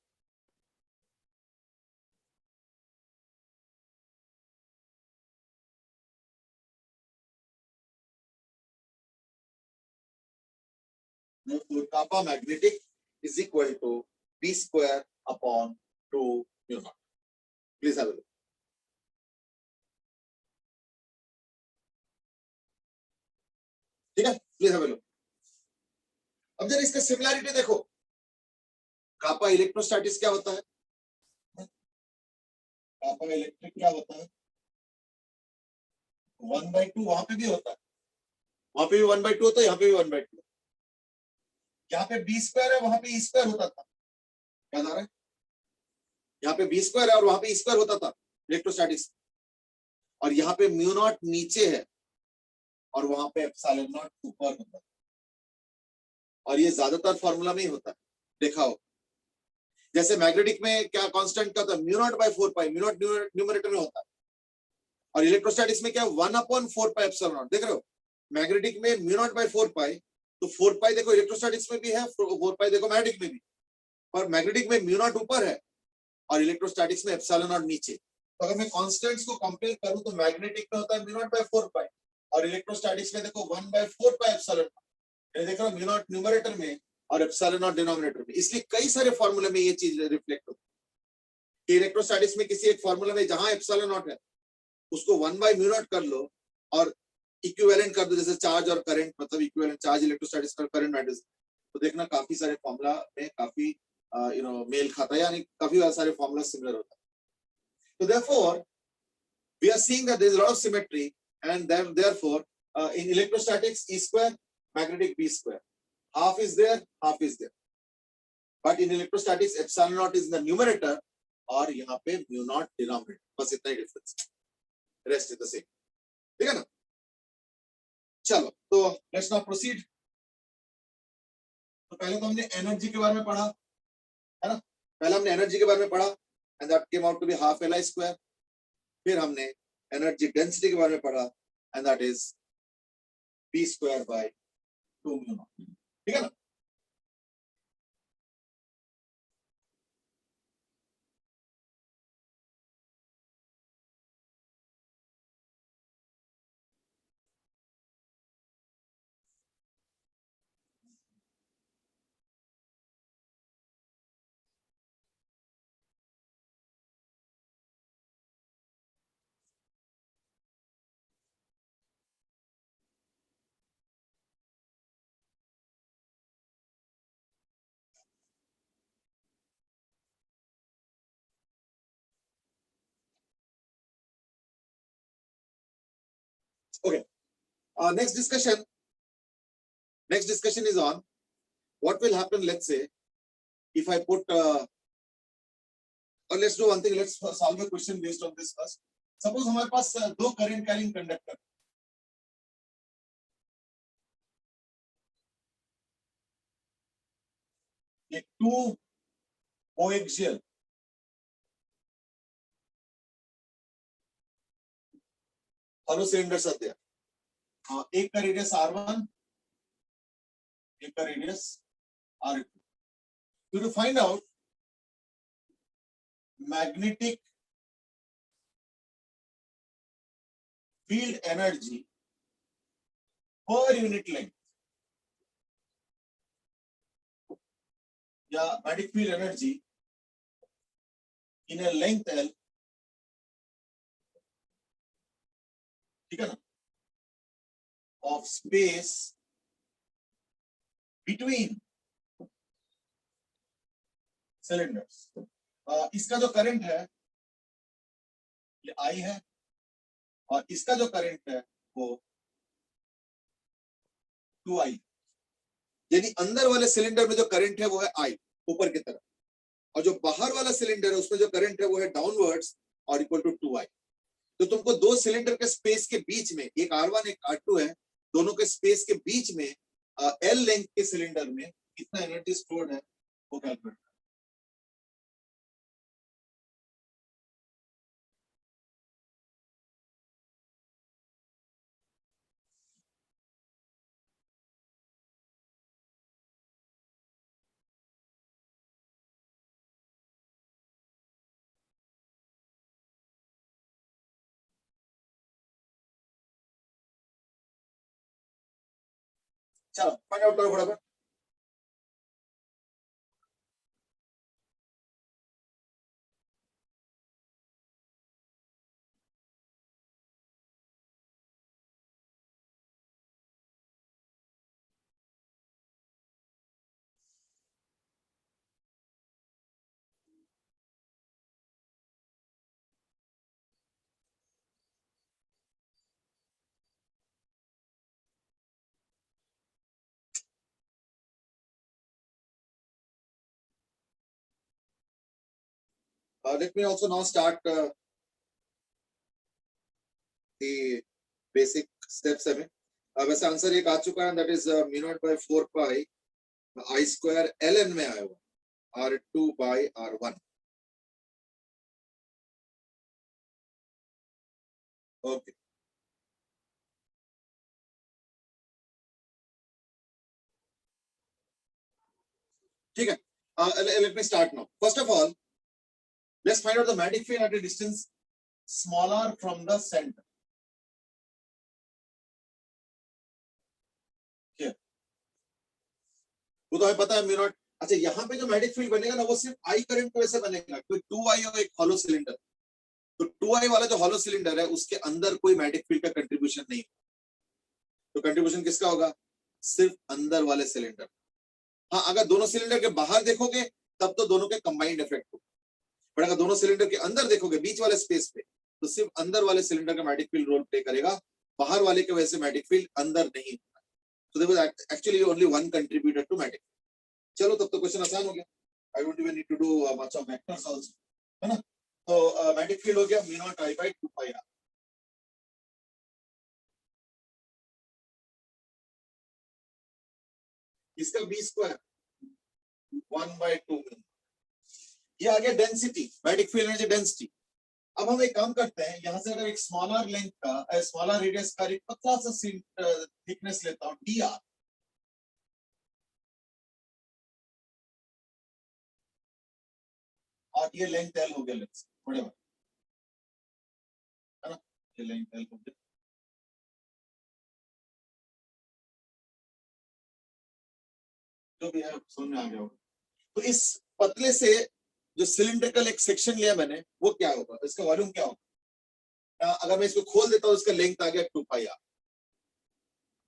kappa magnetic is equal to b square upon 2 mu naught. Please have a look. ठीक है, please have a look. अब जरा इसका सिमिलैरिटी देखो, कापा इलेक्ट्रोस्टैटिक्स क्या होता है, कापा इलेक्ट्रिक क्या होता है, 1/2, वहां पे भी होता है, वहां पे भी 1/2 होता है, यहाँ पे भी 1/2, यहाँ पे बी स्क्वायर है, वहां पे ई स्क्वायर होता था, क्या आ रहा है, यहाँ पे बी स्क्वायर है और वहां पे ई स्क्वायर होता था इलेक्ट्रोस्टैटिक्स, और यहाँ पे म्यू नॉट नीचे है और वहां पे एप्सिलॉन नॉट ऊपर होता है, और ये ज्यादातर फॉर्मूला में ही होता है, देखा हो। जैसे मैग्नेटिक में क्या कांस्टेंट क्या होता है, mu naught by 4 pi, mu naught numerator में होता है, और इलेक्ट्रोस्टैटिक्स में क्या 1/4 पाई एप्सिलॉन नॉट, देख रहे हो, मैग्नेटिक में म्यू नॉट बाय 4 पाई, तो 4 पाई देखो इलेक्ट्रोस्टैटिक्स में भी है, 4 पाई देखो मैग्नेटिक में भी, पर मैग्नेटिक में म्यू नॉट ऊपर है और इलेक्ट्रोस्टैटिक्स में एप्सिलॉन नॉट नीचे। तो अगर मैं कांस्टेंट्स को कंपेयर करूं तो मैग्नेटिक में होता है म्यू नॉट बाय 4 पाई और इलेक्ट्रोस्टैटिक्स में देखो 1/4 पाई एप्सिलॉन नॉट, ये देख रहा हूं म्यू नॉट न्यूमरेटर में और एप्सिलॉन नॉट डिनोमिनेटर में, इसलिए कई सारे फार्मूले में ये चीज रिफ्लेक्ट होती है। इलेक्ट्रोस्टैटिक्स में किसी एक फार्मूला में जहां एप्सिलॉन नॉट है उसको 1/म्यू नॉट कर लो और इक्विवेलेंट कर दो, जैसे चार्ज और करंट, मतलब इक्विवेलेंट चार्ज इलेक्ट्रोस्टैटिक्स का करंट मैटर्स, तो देखना काफी सारे फार्मूला में काफी मेल खाता है, यानी काफी सारे फार्मूला सिमिलर होता है। तो therefore we are seeing that there is a lot of symmetry, and therefore in electrostatics E square, magnetic B square, half is there, half is there, but in electrostatics epsilon naught is in the numerator और यहाँ पे mu naught denominator, बस इतना ही difference, rest is the same, ठीक है ना। चलो तो लेट्स नाउ प्रोसीड। तो पहले तो हमने एनर्जी के बारे में पढ़ा है ना, पहले हमने एनर्जी के बारे में पढ़ा and that came out to be half Li square. फिर हमने एनर्जी डेंसिटी के बारे में पढ़ा and that is b square by 2 mu naught, ठीक है ना। Okay, next discussion is on what will happen, let's say if I put or let's do one thing, let's solve a question based on this first. Suppose हमारे पास दो current carrying conductor, ये 2 coaxial hollow cylinders आते हैं, एक का radius r1, एक का radius r2। to find out magnetic field energy per unit length या magnetic field energy in a length L ठीक है ना, ऑफ स्पेस बिटवीन सिलेंडर्स। इसका जो करंट है ये आई है और इसका जो करंट है वो 2i, यानी अंदर वाले सिलेंडर में जो करंट है वो है आई ऊपर की तरफ, और जो बाहर वाला सिलेंडर है उसमें जो करंट है वो है डाउनवर्ड्स और इक्वल टू 2i। तो तुमको दो सिलेंडर के स्पेस के बीच में, एक R1 एक R2 है, दोनों के स्पेस के बीच में L लेंथ के सिलेंडर में कितना एनर्जी स्टोर्ड है वो कैलकुलेट। चलो फाइंड आउट करो फटाफट। Let me also now start the basic steps में। वैसे आंसर एक आ चुका है, that is mu naught by 4 pi I square ln में आया हुआ R2 बाय R1। ओके ठीक है, let me start now. First of all, let's find out the magnetic field at a distance smaller from the center. Here. वो तो हमें पता है म्यू नॉट। अच्छा, यहाँ पे जो मैग्नेटिक फील्ड बनेगा ना वो सिर्फ आई करंट की वजह से बनेगा, कोई 2i और एक हॉलो सिलेंडर। तो 2i वाला जो हॉलो सिलेंडर है उसके अंदर कोई मैग्नेटिक फील्ड का कंट्रीब्यूशन नहीं। तो कंट्रीब्यूशन किसका होगा? सिर्फ अंदर वाले सिलेंडर। हाँ, अगर दोनों सिलेंडर के बाहर देखोगे तब तो दोनों के कंबाइंड इफेक्ट हो, पर अगर दोनों सिलेंडर के अंदर देखोगे बीच वाले स्पेस पे तो सिर्फ अंदर वाले सिलेंडर का मैग्नेटिक फील्ड रोल प्ले करेगा, बाहर वाले के वजह से मैग्नेटिक फील्ड अंदर नहीं होता। So there was actually only one contributor to magnetic. चलो तब तो क्वेश्चन आसान हो गया। I don't even need to do much of vectors also, है ना। तो मैग्नेटिक फील्ड हो गया mu naught I by 2 pi R. इसका b स्क्वायर 1 बाय 2। ये आ गया density, magnetic field energy density. अब हम एक काम करते हैं, यहां से अगर एक स्मॉलर लेंथ का स्मॉलर रेडियस का एक पतला सा थिकनेस लेता हूं dr, और ये लेंथ l हो गया, लेंथ थोड़े है ना, ये लेंथ l हो गया। जो भी है समझ में आ गया होगा। तो इस पतले से जो सिलिंड्रिकल एक सेक्शन लिया मैंने वो क्या होगा, इसका वॉल्यूम क्या होगा? अगर मैं इसको खोल देता हूं, इसका लेंथ आ गया 2 पाई आर,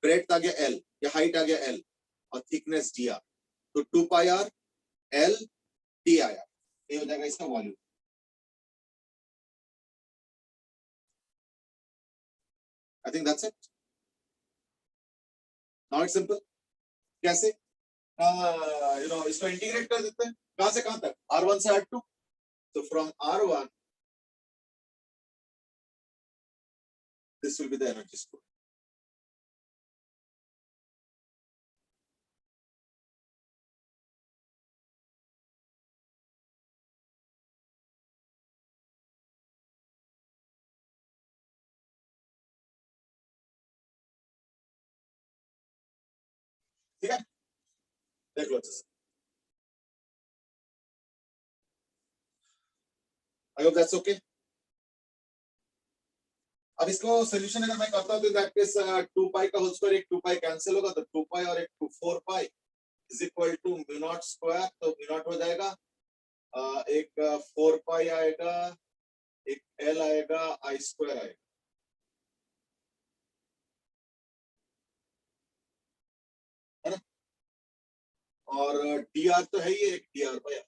ब्रेड्थ आ गया l या हाइट आ गया l और थिकनेस dr, तो 2 पाई आर l d आया, ये हो जाएगा इसका volume. I think that's it. Now it's simple. कैसे? इसको इंटीग्रेट कर देते हैं, कहां से कहां तक? R1 से R2। तो from R1 this will be the energy store. ठीक है, देख लो अच्छे से। I hope that's okay. अब इसको सोल्यूशन अगर मैं करता हूं तो दैट केस 2 पाई का होल स्क्वायर, एक 2 पाई कैंसिल होगा तो 2 पाई और एक 4 pi is equal to mu naught square, तो म्यू नॉट हो जाएगा एक 4 पाई आएगा, एक l आएगा, आई स्क्वायर आएगा। और dr तो है ही एक dr बाय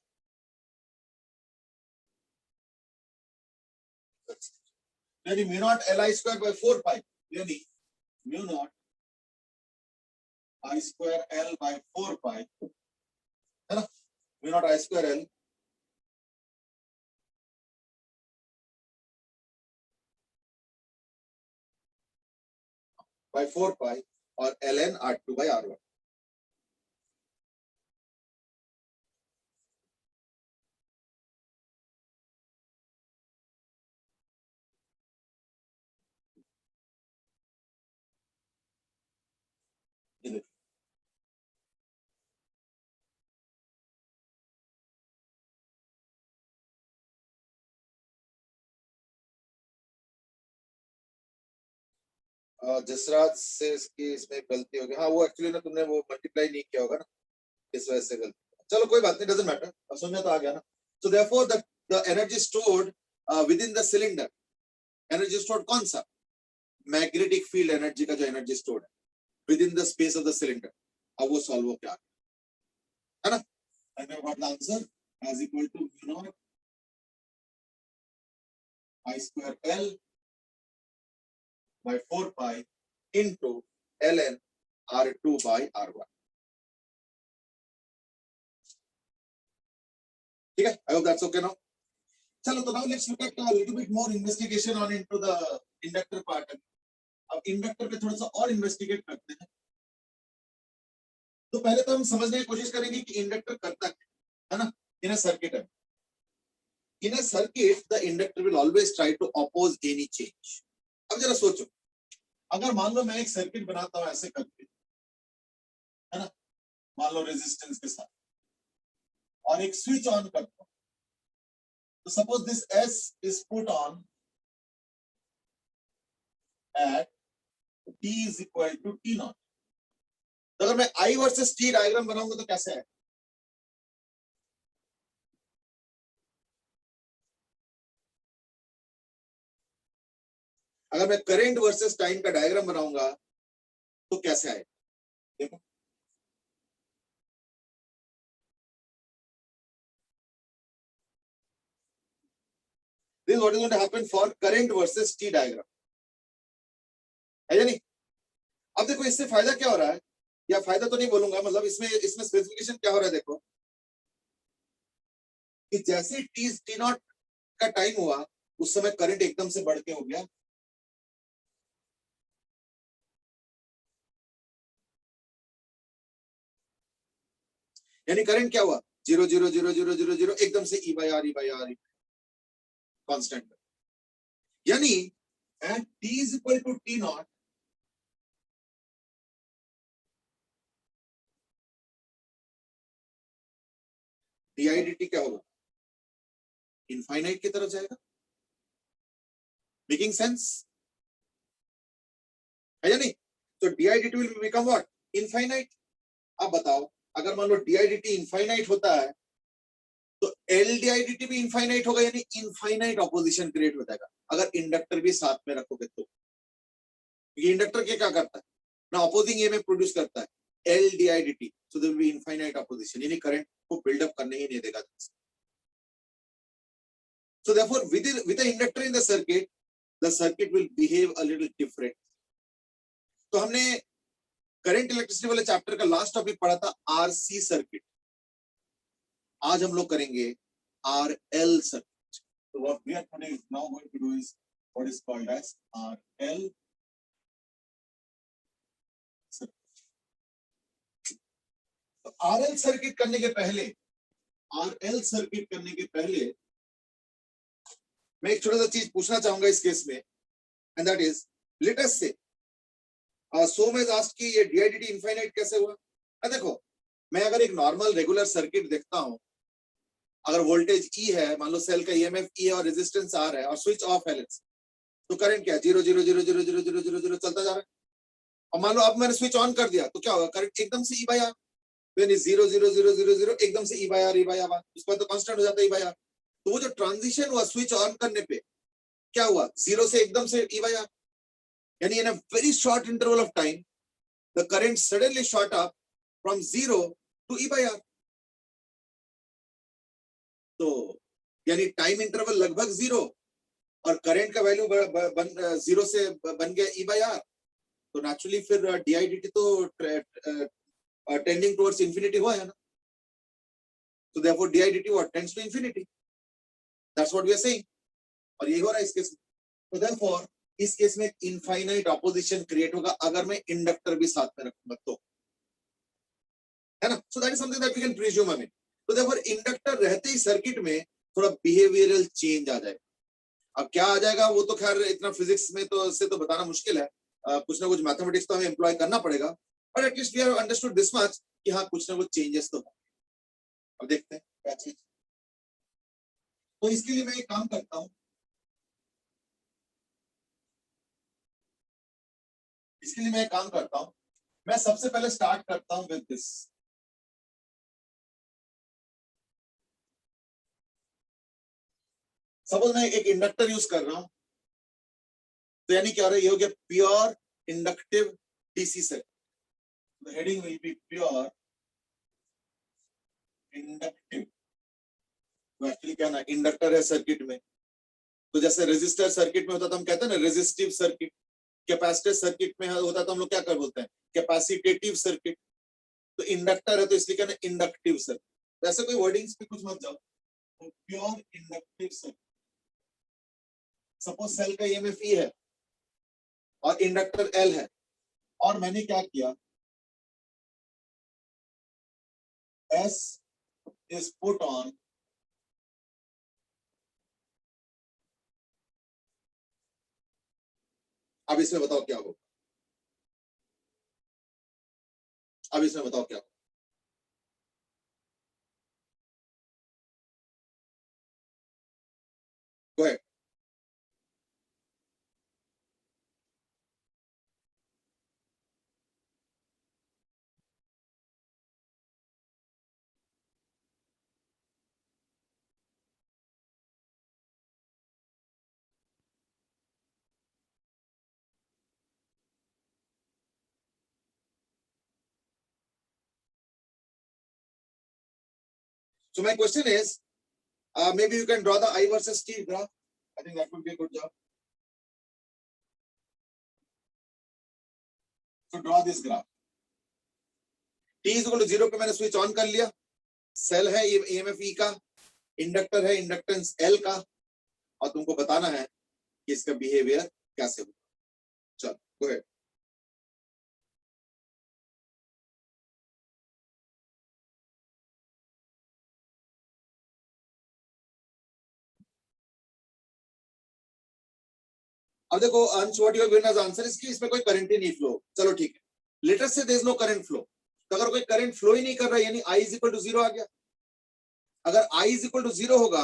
यानी mu naught li square by 4 pi यानी mu naught i square l by 4 pi है ना mu naught i square l by 4 pi और ln r2 बाय r1 ये देखिए जसराज से इसकी इसमें गलती होगी हाँ वो एक्चुअली ना तुमने वो मल्टीप्लाई नहीं किया होगा ना इस वजह से गलती चलो कोई बात नहीं डजंट मैटर अब समझ में तो आ गया ना so therefore the energy stored with in the cylinder energy stored कौन सा मैग्नेटिक फील्ड एनर्जी का जो एनर्जी स्टोर्ड है with in the space of the cylinder अब वो सॉल्व हो क्या है ना and I got the answer as equal to mu naught I square L by 4 pi into ln R2 by R1 ठीक है I hope that's okay now चलो तो now let's look at a little bit more investigation on into the inductor part अब inductor पे थोड़ा सा और investigate करते हैं तो पहले तो हम समझने की कोशिश करेंगे कि इंडक्टर करता क्या है ना in a circuit in a circuit the inductor will always try to oppose any change अब जरा सोचो अगर मान लो मैं एक सर्किट बनाता हूं ऐसे करके है ना मान लो रेजिस्टेंस के साथ और एक स्विच ऑन करता हूं तो suppose this S is put on at t is equal to t naught तो अगर मैं I वर्सेस t डायग्राम बनाऊंगा तो कैसे है अगर मैं करंट वर्सेस टाइम का डायग्राम बनाऊंगा तो कैसे आए देखो this is what is going to happen for current versus t diagram है या नहीं अब देखो इससे फायदा क्या हो रहा है या फायदा तो नहीं बोलूंगा मतलब इसमें स्पेसिफिकेशन क्या हो रहा है देखो कि जैसे टी नॉट का टाइम हुआ उस समय करंट एकदम से बढ़ के हो गया यानी करंट क्या हुआ 0.00000 एकदम से e by r कांस्टेंट यानी at t is equal to t नॉट di dt क्या होगा इनफाइनाइट की तरफ जाएगा मेकिंग सेंस है या नहीं तो di dt will become what infinite अब बताओ अगर मान लो di dt इनफाइनाइट होता है तो L di dt भी इनफाइनाइट होगा यानी इनफाइनाइट ऑपोजिशन क्रिएट हो जाएगा अगर इंडक्टर भी साथ में रखोगे तो ये इंडक्टर क्या करता है ना ऑपोजिंग ईएमएफ प्रोड्यूस करता है L di dt so there will be infinite opposition यानी करंट को बिल्डअप करने ही नहीं देगा so therefore with the inductor in the circuit will behave a little different तो हमने करंट इलेक्ट्रिसिटी वाले चैप्टर का लास्ट टॉपिक पढ़ा था आरसी सर्किट आज हम लोग करेंगे RL circuit so what we are today now going to do is what is called as RL तो आरएल सर्किट करने के पहले मैं एक छोटा सा चीज पूछना चाहूंगा इस केस में and that is late us से सोम हैज आस्क्ड कि ये DIDT इनफाइनाइट कैसे हुआ देखो मैं अगर एक नॉर्मल रेगुलर सर्किट देखता हूं अगर वोल्टेज E है मान लो सेल का EMF E है और रेजिस्टेंस R है और स्विच ऑफ है तो करंट क्या 0.0000000 चलता जा रहा है और मान लो अब मैंने स्विच ऑन कर दिया तो क्या होगा करंट एकदम से E by R यानी 0.00000 एकदम से E by R उसके बाद तो कांस्टेंट हो जाता है E by R तो वो जो ट्रांजिशन हुआ स्विच ऑन करने पे क्या हुआ 0 से एकदम से E by R यानी in a very short interval of time the current suddenly shot up from 0 to E by R. तो यानी टाइम इंटरवल लगभग 0 और करंट का वैल्यू 0 से बन गया ई बाई आर, तो नेचुरली फिर डीआईडीटी तो टेंडिंग टुवर्ड्स इंफिनिटी हुआ है ना। So therefore DIdt what tends to infinity. That's what we are saying. और ये हो रहा है इस केस में। तो therefore इस केस में इनफाइनाइट ऑपोजिशन क्रिएट होगा अगर मैं इंडक्टर भी साथ में रखूंगा तो, है ना। So that is something that we can presume हमें। तो therefore इंडक्टर रहते ही सर्किट में थोड़ा बिहेवियरल चेंज आ जाएगा। अब क्या आ जाएगा वो तो खैर इतना फिजिक्स में तो इससे तो बताना मुश्किल है, कुछ ना कुछ मैथमेटिक्स तो हमें एम्प्लॉय करना पड़ेगा, but at least we have understood this much कि हाँ कुछ ना कुछ चेंजेस तो है। अब देखते हैं क्या चीज। तो इसके लिए मैं एक काम करता हूं, मैं सबसे पहले स्टार्ट करता हूं विद दिस। सपोज मैं एक इंडक्टर यूज कर रहा हूं, तो यानी क्या हो रहा है, ये हो गया pure inductive DC circuit. The heading will be pure inductive. तो एक्चुअली क्या ना, इंडक्टर है सर्किट में, तो जैसे रेजिस्टर सर्किट में होता था हम कहते हैं ना रेजिस्टिव सर्किट, कैपेसिटर सर्किट में होता तो हम लोग क्या कर बोलते हैं कैपेसिटेटिव सर्किट। तो इंडक्टर है तो इसलिए क्या ना इंडक्टिव सर्किट। ऐसे कोई वर्डिंग्स पे कुछ मत जाओ, तो pure inductive circuit. Suppose cell का ईएमएफ ई है और इंडक्टर एल है, और मैंने क्या किया, एस इज पुट ऑन अब इसमें बताओ क्या होगा, अब इसमें बताओ क्या होगा। Go ahead. So my question is, maybe you can draw the I versus T graph. I think that would be a good job. So draw this graph. T is equal to 0 पे मैंने switch on कर लिया, cell है EMF ई का, inductor है inductance L का, और तुमको बताना है कि इसका बिहेवियर कैसे होगा। चलो गो अहेड। अब देखो Ansh, what you have given as answer is कि इसमें कोई करंट ही नहीं फ्लो। चलो ठीक है, let us say there is no current flow. तो अगर कोई करंट फ्लो ही नहीं कर रहा है यानी आई इज इक्वल टू 0 आ गया। अगर आई इज इक्वल टू 0 होगा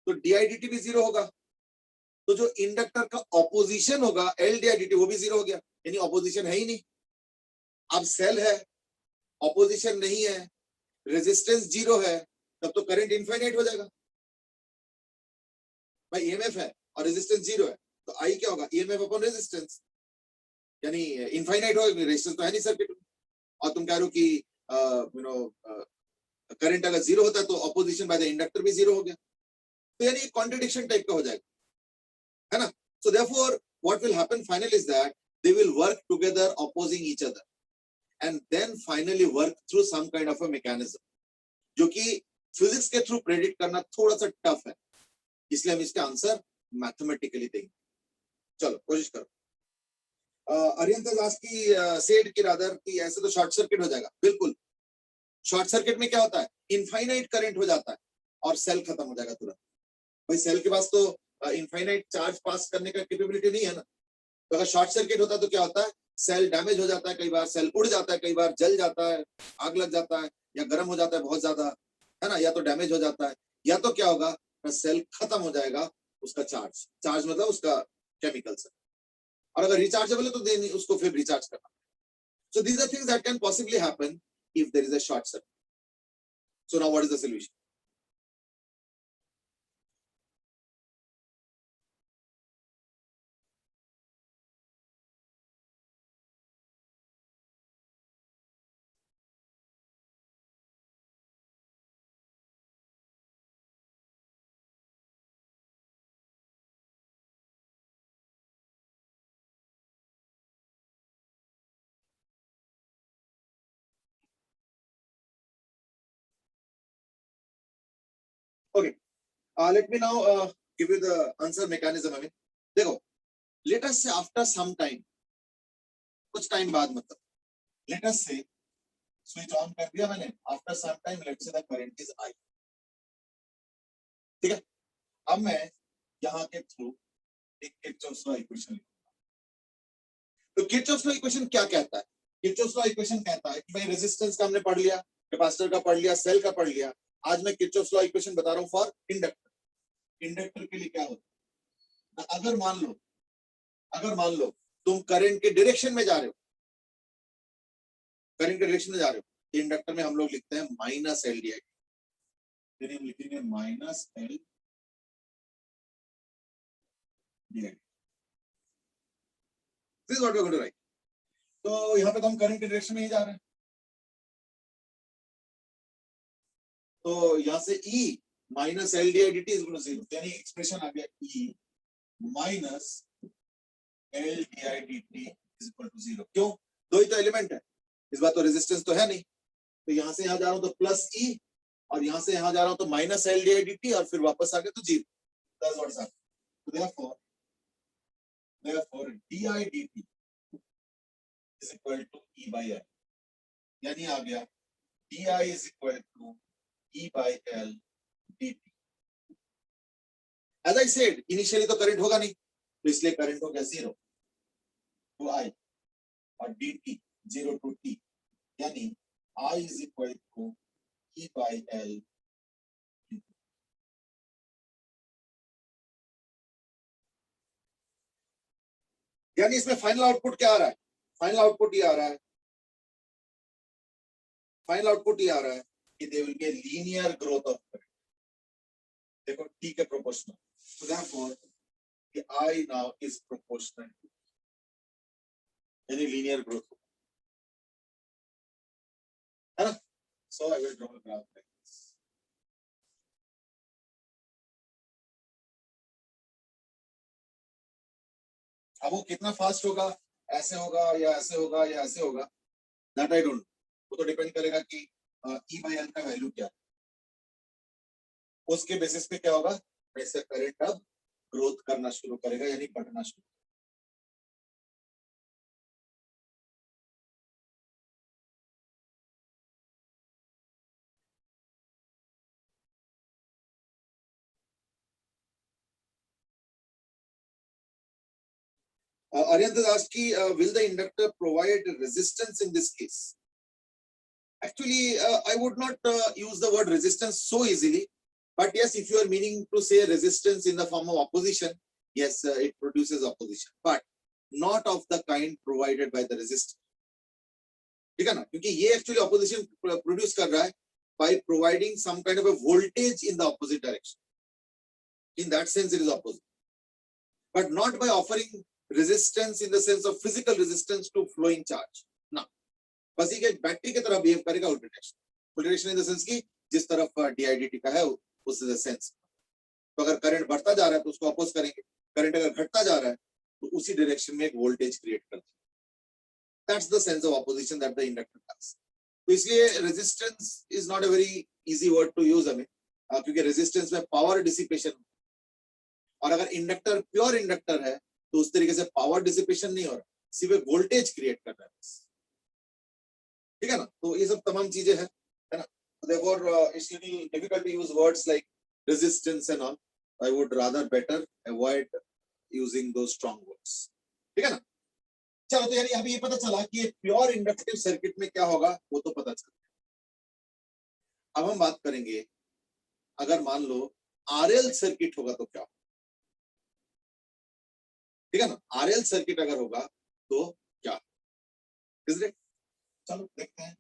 तो डीआईडीटी भी 0 होगा, तो जो इंडक्टर का ऑपोजिशन होगा एल डीआईडीटी वो भी 0 हो गया, यानी ऑपोजिशन है ही नहीं। अब सेल है, ऑपोजिशन नहीं है, रेजिस्टेंस 0 है, तब तो करंट इनफाइनाइट हो जाएगा। भाई ईएमएफ है और रेजिस्टेंस 0 है, तो आई क्या होगा ईएमएफ अपॉन रेजिस्टेंस, यानी इनफाइनाइट होगा, रेजिस्टेंस तो है नहीं सर्किट में। और तुम कह रहे हो कि यू नो करंट अगर 0 होता है तो ऑपोजिशन बाय द इंडक्टर भी 0 हो गया, तो यानी कॉन्ट्रडिक्शन टाइप का हो जाएगा, है ना। So therefore what will happen finally is that they will work together opposing each other and then finally work through some kind of a mechanism, जो कि फिजिक्स के थ्रू प्रेडिक्ट करना थोड़ा सा टफ है, इसलिए हम इसका आंसर मैथमेटिकली देंगे। चलो कोशिश करो। अरियंत आज की सेड की रादर की ऐसे तो शॉर्ट सर्किट हो जाएगा। बिल्कुल, शॉर्ट सर्किट में क्या होता है इनफाइनाइट करंट हो जाता है और सेल खत्म हो जाएगा तुरंत। भाई सेल के पास तो इनफाइनाइट चार्ज पास करने का कैपेबिलिटी नहीं है ना। तो अगर शॉर्ट सर्किट होता है तो क्या होता है, सेल डैमेज हो जाता है, कई बार सेल उड़ जाता है, कई बार जल जाता है, आग लग जाता है, या गर्म हो जाता है बहुत ज्यादा, है ना, या तो डैमेज हो जाता है, या तो क्या होगा सेल खत्म हो जाएगा उसका चार्ज, चार्ज मतलब उसका केमिकल्स है, और अगर रिचार्जेबल है तो देन उसको फिर रिचार्ज करना। So these are things that can possibly happen if there is a short circuit. So now what is the solution? Okay. Let me now give you the answer mechanism. I mean, देखो, let us say after some time, कुछ time बाद मतलब, let us say switch on कर दिया मैंने, after some time let's say the current is I, ठीक है। अब मैं यहाँ के थ्रू एक किरचॉफ्स लॉ इक्वेशन लिखूंगा। तो किरचॉफ्स लॉ इक्वेशन क्या कहता है? किरचॉफ्स लॉ इक्वेशन कहता है कि भाई रेजिस्टेंस का हमने पढ़ लिया, कैपेसिटर का पढ़ लिया, सेल का पढ़ लिया। आज मैं किरचॉफ्स लॉ इक्वेशन बता रहा हूँ फॉर इंडक्टर। इंडक्टर के लिए क्या होता है? अगर मान लो तुम करंट के डायरेक्शन में जा रहे हो, करंट के डायरेक्शन में जा रहे हो, इंडक्टर में हम लोग लिखते हैं माइनस एल डी आई, फिर हम लिखेंगे minus L D I. This is what we are going to write. तो यहाँ पे तो हम करंट के डायरेक्शन में ही जा रहे हैं, तो यहाँ से E minus L D I D T is equal to zero, यानी एक्सप्रेशन आ गया E minus L D I D T is equal to zero. क्यों? दो ही तो एलिमेंट है, इस बार तो रेजिस्टेंस तो है नहीं, तो यहाँ से यहाँ जा रहा हूँ तो प्लस E, और यहाँ से यहाँ जा रहा हूँ तो minus L D I D T, और फिर वापस आ गया तो zero. That's what is happening. therefore di dt is equal to E by L, यानी आ गया di is equal to E by L dt। As I said, initially तो current होगा नहीं, तो इसलिए करंट हो गया जीरो टू I, और dt जीरो टू t, यानी I is equal to E by L dt। यानी इसमें फाइनल आउटपुट क्या आ रहा है? फाइनल आउटपुट ये आ रहा है, फाइनल आउटपुट ये आ रहा है कि there will be a linear growth of current। देखो t के proportional, so therefore the I now is proportional to any linear growth, है ना? So I will draw a graph like this। अब वो कितना फास्ट होगा, ऐसे होगा या ऐसे होगा या ऐसे होगा, दैट आई डोंट, वो तो डिपेंड करेगा कि E by L का वैल्यू क्या है, उसके बेसिस पे क्या होगा, वैसे करंट अब ग्रोथ करना शुरू करेगा, यानी बढ़ना शुरू। Aryan has asked ki, will the inductor provide resistance in this case? Actually, I would not use the word resistance so easily, but yes, if you are meaning to say resistance in the form of opposition, yes, it produces opposition, but not of the kind provided by the resistor, ठीक है ना? क्योंकि ये actually opposition produce कर रहा है by providing some kind of a voltage in the opposite direction. In that sense, it is opposite, but not by offering resistance in the sense of physical resistance to flowing charge. ना, बस ये battery की तरह behave करेगा उल्टे direction, उल्टे direction in the sense की जिस तरफ DIDT का है उस सेंस। तो अगर करंट बढ़ता जा रहा है तो उसको अपोज करेंगे, करंट अगर घटता जा रहा है तो उसी डायरेक्शन में एक वोल्टेज क्रिएट करते हैं। That's the sense of opposition that the inductor has. तो इसलिए resistance is not a very easy word to use हमें, क्योंकि रेजिस्टेंस में पावर डिसिपेशन, और अगर इंडक्टर प्योर इंडक्टर है तो उस तरीके से पावर डिसिपेशन नहीं हो रहा, सिर्फ एक वोल्टेज क्रिएट कर रहा है, ठीक है ना? तो ये सब तमाम चीजें हैं, है ना? Therefore, it's little difficult to use words like resistance and all. I would rather better avoid using those strong words, ठीक है ना? चलो, तो यानी अभी ये पता चला कि प्योर इंडक्टिव सर्किट में क्या होगा, वो तो पता चला। अब हम बात करेंगे अगर मान लो RL सर्किट होगा तो क्या, ठीक है ना? RL सर्किट अगर होगा तो क्या, चलो देखते हैं।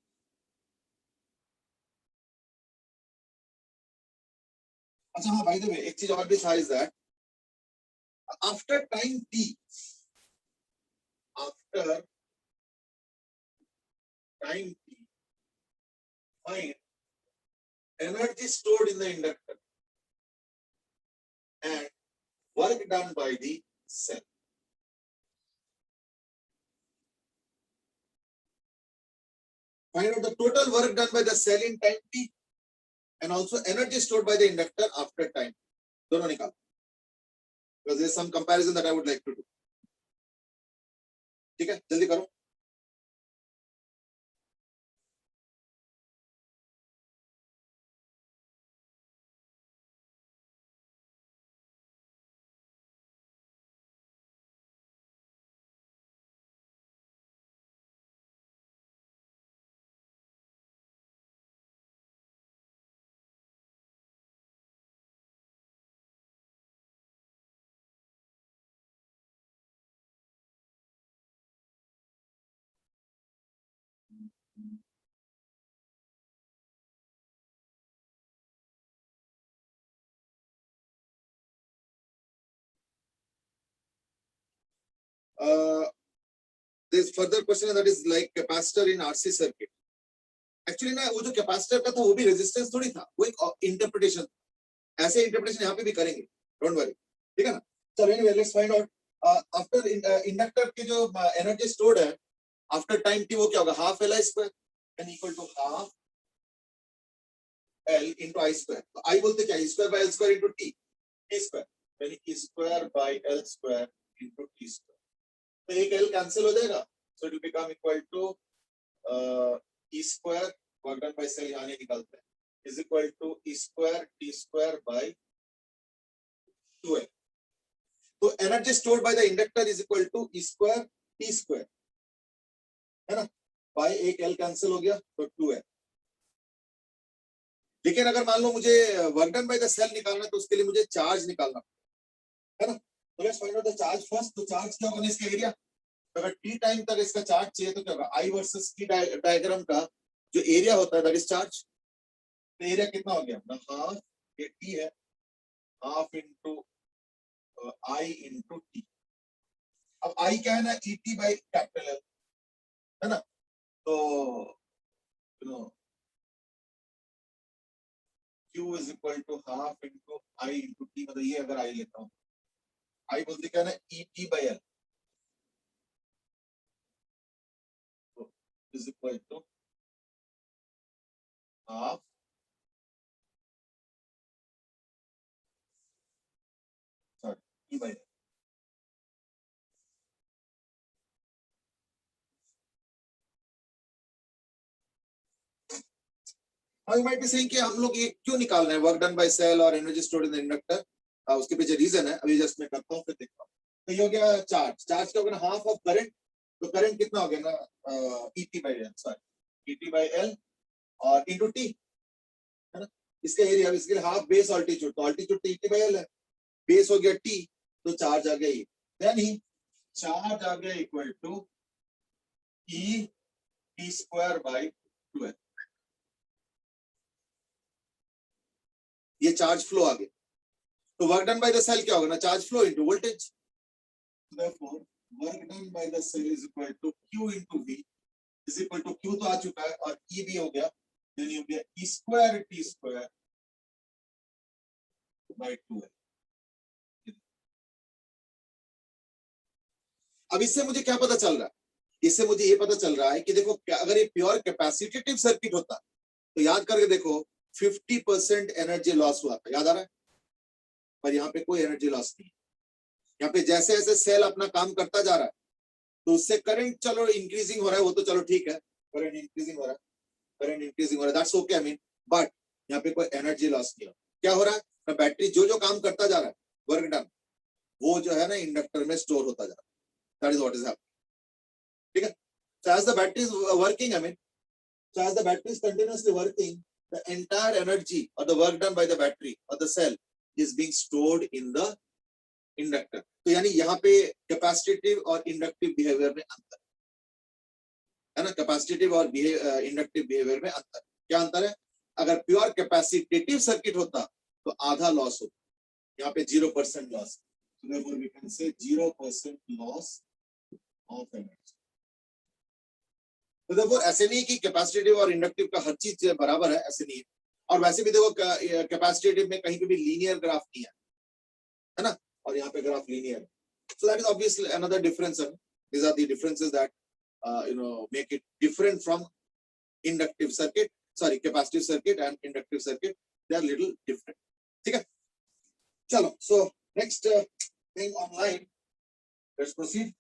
अच्छा हाँ, बाय द वे एक चीज और भी था, is that after time t, after time t, find energy stored in the inductor and work done by the cell। Find out the total work done by the cell in time t and also energy stored by the inductor after time. दोनों निकाल, because there is some comparison that I would like to do. ठीक है, जल्दी करो. There's further question that is like capacitor in RC circuit. Actually ना वो जो capacitor का था वो भी resistance थोड़ी था, वो एक interpretation. ऐसे interpretation यहाँ पे भी करेंगे, don't worry, ठीक है ना? So anyway, let's find out. After inductor की जो energy stored है, after time t वो क्या होगा? Half Li square n equal to half L into I square. तो I बोलते क्या? E square by L square into t square. यानी E square by L square into t square. तो एक L cancel हो जाएगा, so it will become equal to E square work done by cell यहाँ निकालते हैं is equal to E square t square by 2L. तो energy stored by the inductor is equal to E square t square, है ना? by एक L cancel हो गया तो 2L. लेकिन अगर मान लो मुझे work done by the cell निकालना है तो उसके लिए मुझे चार्ज निकालना है ना. तो let's find out the charge first. तो चार्ज क्या होगा इसका एरिया. तो अगर टी टाइम तक इसका चार्ज चाहिए तो क्या होगा? आई वर्सेस टी डायग्राम का जो एरिया होता है दैट इज चार्ज. तो एरिया कितना हो गया अपना? हाफ ये टी है, half into I into T. अब आई क्या है ना? E T by capital L, है ना. तो you know Q is equal to half into I into T. मतलब ये अगर I लेता हूँ, I बोलते क्या ना? E T by L is equal to half T by L. Now you might be saying कि हम लोग ये क्यों निकाल रहे हैं वर्क डन बाय सेल और energy stored in the inductor. उसके पीछे रीजन है, अभी जस्ट मैं करता हूँ फिर देखता हूँ. तो ये हो गया चार्ज. चार्ज क्या होगा? Half of current. तो करंट कितना हो गया ना? ET by L, sorry ET by L और इनटू टी, है ना. इसका एरिया इसके लिए हाफ बेस ऑल्टीट्यूड. तो ऑल्टीट्यूड तो ईटी बाय एल है, बेस हो गया टी, तो चार्ज आ गया ई. देन ही चार्ज आ गया equal to E T square by 2L. ये चार्ज फ्लो आ गया. तो work done by the cell क्या होगा ना? Charge flow into voltage. therefore work done by the cell is equal to Q into V is equal to Q तो आ चुका है और E भी हो गया, then ये हो गया E square T square by 2L. अब इससे मुझे क्या पता चल रहा है? इससे मुझे ये पता चल रहा है कि देखो अगर ये प्योर कैपेसिटेटिव सर्किट होता तो याद करके देखो 50% एनर्जी लॉस हुआ था, याद आ रहा है. पर यहाँ पे कोई एनर्जी लॉस नहीं. यहाँ पे जैसे जैसे सेल अपना काम करता जा रहा है तो उससे करंट चलो इंक्रीजिंग हो रहा है, वो तो चलो ठीक है, करंट इंक्रीजिंग हो रहा है, करंट इंक्रीजिंग हो रहा है, that's okay. I mean but यहाँ पे कोई एनर्जी लॉस नहीं हो. क्या हो रहा है? बैटरी जो जो काम करता जा रहा है वर्क डन, वो जो है ना इंडक्टर में स्टोर होता जा रहा है. That is what is happening. ठीक है. So as the battery is working, I mean, so as the battery is continuously working, the entire energy or the work done by the battery or the cell is being stored in the inductor. तो यानी यहाँ पे capacitive और inductive behaviour में अंतर है ना. Capacitive और इंडक्टिव बिहेवियर में अंतर. क्या अंतर है? अगर प्योर कैपेसिटेटिव सर्किट होता तो आधा लॉस होता, यहाँ पे 0% loss. So therefore we can say 0% loss of energy. तो देखो ऐसे नहीं कि कैपेसिटेटिव और इंडक्टिव का हर चीज बराबर है, ऐसे नहीं है. और वैसे भी देखो कैपेसिटेटिव में कहीं पे भी लीनियर ग्राफ नहीं है ना, और यहाँ पे ग्राफ लीनियर है. So that is obviously another difference. These are the differences that make it different from inductive circuit, sorry, capacitive circuit and inductive circuit. they are little different. ठीक है, चलो. So next thing online, let's proceed.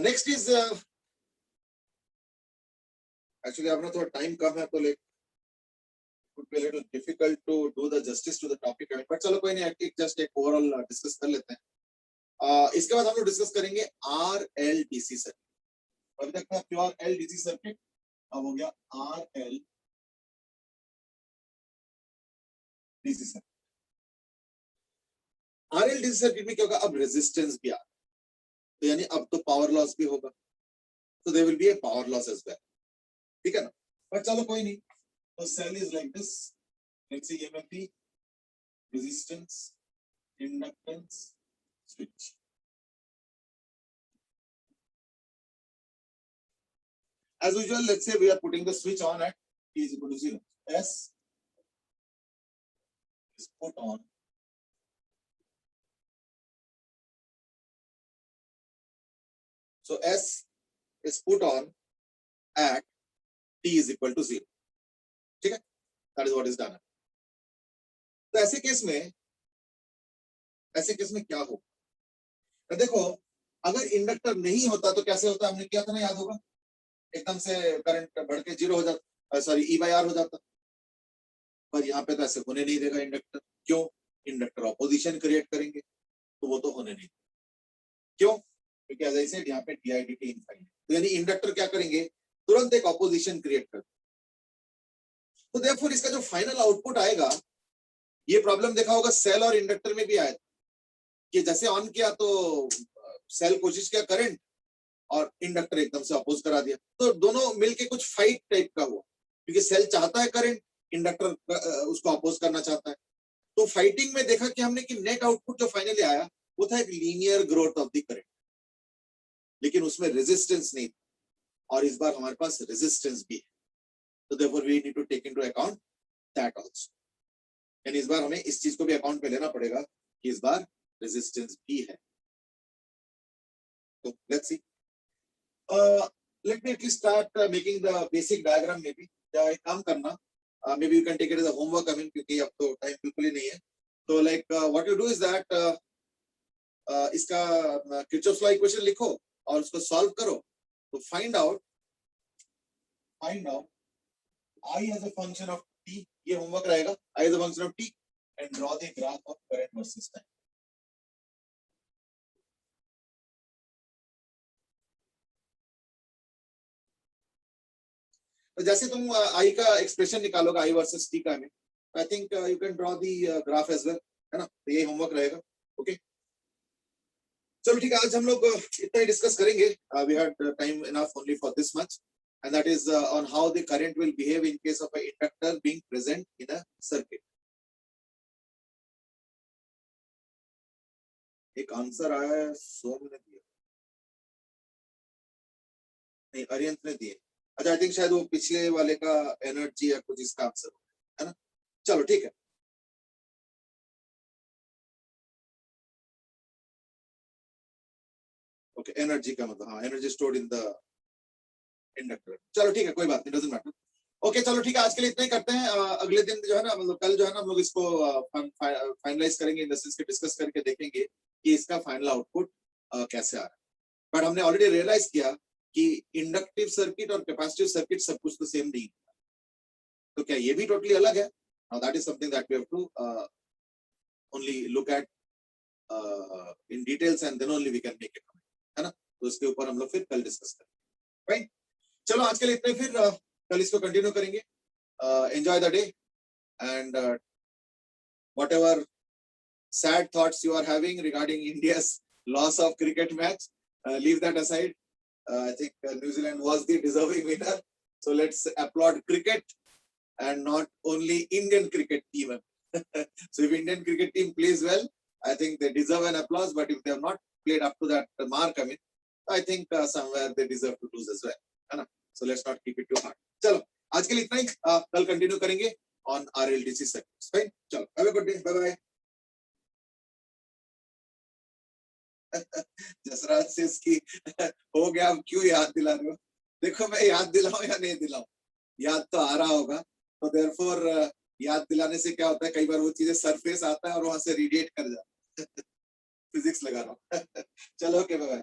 Next is actually अपना थोड़ा time कम है तो like would be a little difficult to do the justice to the topic, but चलो कोई नहीं, एक just एक overall discuss कर लेते हैं. इसके बाद हम लोग डिस्कस करेंगे RLDC सर्किट. अभी तक था प्योर LDC सर्किट, अब हो गया RLDC सर्किट. RLDC सर्किट में क्या होगा, अब रेजिस्टेंस भी आ, तो यानी अब तो पावर लॉस भी होगा, तो there will be a power loss as well. ठीक है ना, पर चलो कोई नहीं. तो cell is like this, let's say EMF, resistance, inductance, switch. As usual, let's say we are putting the switch on at t is equal to 0. S is put on so S is put on at t is equal to 0. ठीक है, that is what is done. तो ऐसे case में क्या हो, तो देखो अगर इंडक्टर नहीं होता तो कैसे होता, हमने किया था ना, याद होगा, एकदम से करंट बढ़ के 0 हो जाता, सॉरी E/R हो जाता. पर यहाँ पे तो ऐसे होने नहीं देगा इंडक्टर. क्यों? इंडक्टर ऑपोजिशन क्रिएट करेंगे, तो वो तो होने नहीं. क्यों? क्योंकि एज आई सेड यहाँ पे dIdt इनफाइनाइट, तो यानी इंडक्टर क्या करेंगे, तुरंत एक ऑपोजिशन क्रिएट कर. तो देयरफॉर इसका जो फाइनल आउटपुट आएगा, ये प्रॉब्लम देखा होगा सेल और इंडक्टर में भी आया कि जैसे ऑन किया तो सेल कोशिश किया करंट और इंडक्टर एकदम से अपोज करा दिया, तो दोनों मिलके कुछ फाइट टाइप का हुआ, क्योंकि सेल चाहता है करंट, इंडक्टर उसको अपोज करना चाहता है. तो फाइटिंग में देखा कि हमने कि नेट आउटपुट जो फाइनली आया वो था एक linear growth of the current, लेकिन उसमें रेजिस्टेंस नहीं था, और इस बार हमारे पास रेजिस्टेंस भी है. तो therefore we need to take into account that also, यानी इस बार हमें इस चीज को भी अकाउंट में लेना पड़ेगा कि इस बार रेजिस्टेंस भी है. तो let's see, let me at least start making the basic diagram. maybe एक काम करना, maybe you can take it as a homework, I mean, क्योंकि अब तो टाइम बिल्कुल ही नहीं है. तो like what you do is that इसका किरचॉफ्स लॉ इक्वेशन लिखो और उसको सॉल्व करो. तो find out I as a function of t, ये होमवर्क रहेगा, I as a function of t, and draw the graph of current versus time. तो जैसे तुम I का एक्सप्रेशन निकालोगे I वर्सेस t का में, I think you can draw the graph as well, है ना. तो ये होमवर्क रहेगा. ओके, चलो ठीक है, आज हम लोग इतना ही डिस्कस करेंगे. We had time enough only for this much, and that is on how the current will behave in case of an inductor being present in a circuit. एक आंसर आया है, सोम ने दिया, नहीं अरियंत ने दिए. अच्छा, आई थिंक शायद वो पिछले वाले का एनर्जी या कुछ इसका आंसर है ना. चलो ठीक है, ओके, एनर्जी का मतलब, हाँ, energy stored in the inductor. चलो ठीक है, कोई बात नहीं, डजंट मैटर. ओके, चलो ठीक है, आज के लिए इतना ही करते हैं. अगले दिन जो है ना, मतलब कल जो है ना, हम लोग इसको फाइनलाइज करेंगे, इन द सेंस के डिस्कस करके देखेंगे कि इसका फाइनल आउटपुट कैसे आ रहा है. बट हमने ऑलरेडी रियलाइज किया कि इंडक्टिव सर्किट और कैपेसिटिव सर्किट सब कुछ तो सेम नहीं. तो क्या ये भी टोटली अलग है? Now that is something that we have to only look at in details, and then only we can make it, है ना. तो इसके ऊपर हम लोग फिर कल डिस्कस करेंगे. राइट, चलो आज के लिए इतने, फिर कल इसको कंटिन्यू करेंगे. Enjoy the day, and whatever sad thoughts you are having regarding India's loss of cricket match, leave that aside. I think New Zealand was the deserving winner. So let's applaud cricket and not only Indian cricket team. So if Indian cricket team plays well, I think they deserve an applause. But if they have not played up to that mark, I think somewhere they deserve to lose as well. है ना? So let's not keep it too hard. चलो आज के लिए इतना ही. कल continue करेंगे on RLDC segments. Fine. चलो have a good day. Bye bye. Jasraj से इसकी हो गया, अब क्यों याद दिला रहे हो? देखो मैं याद दिलाऊं या नहीं दिलाऊं, याद तो आ रहा होगा. तो देयरफॉर याद दिलाने से क्या होता है, कई बार वो चीजें सरफेस आता है और वहां से रेडिएट कर जाता है. फिजिक्स लगा रहा हूँ. चलो ओके बाय बाय.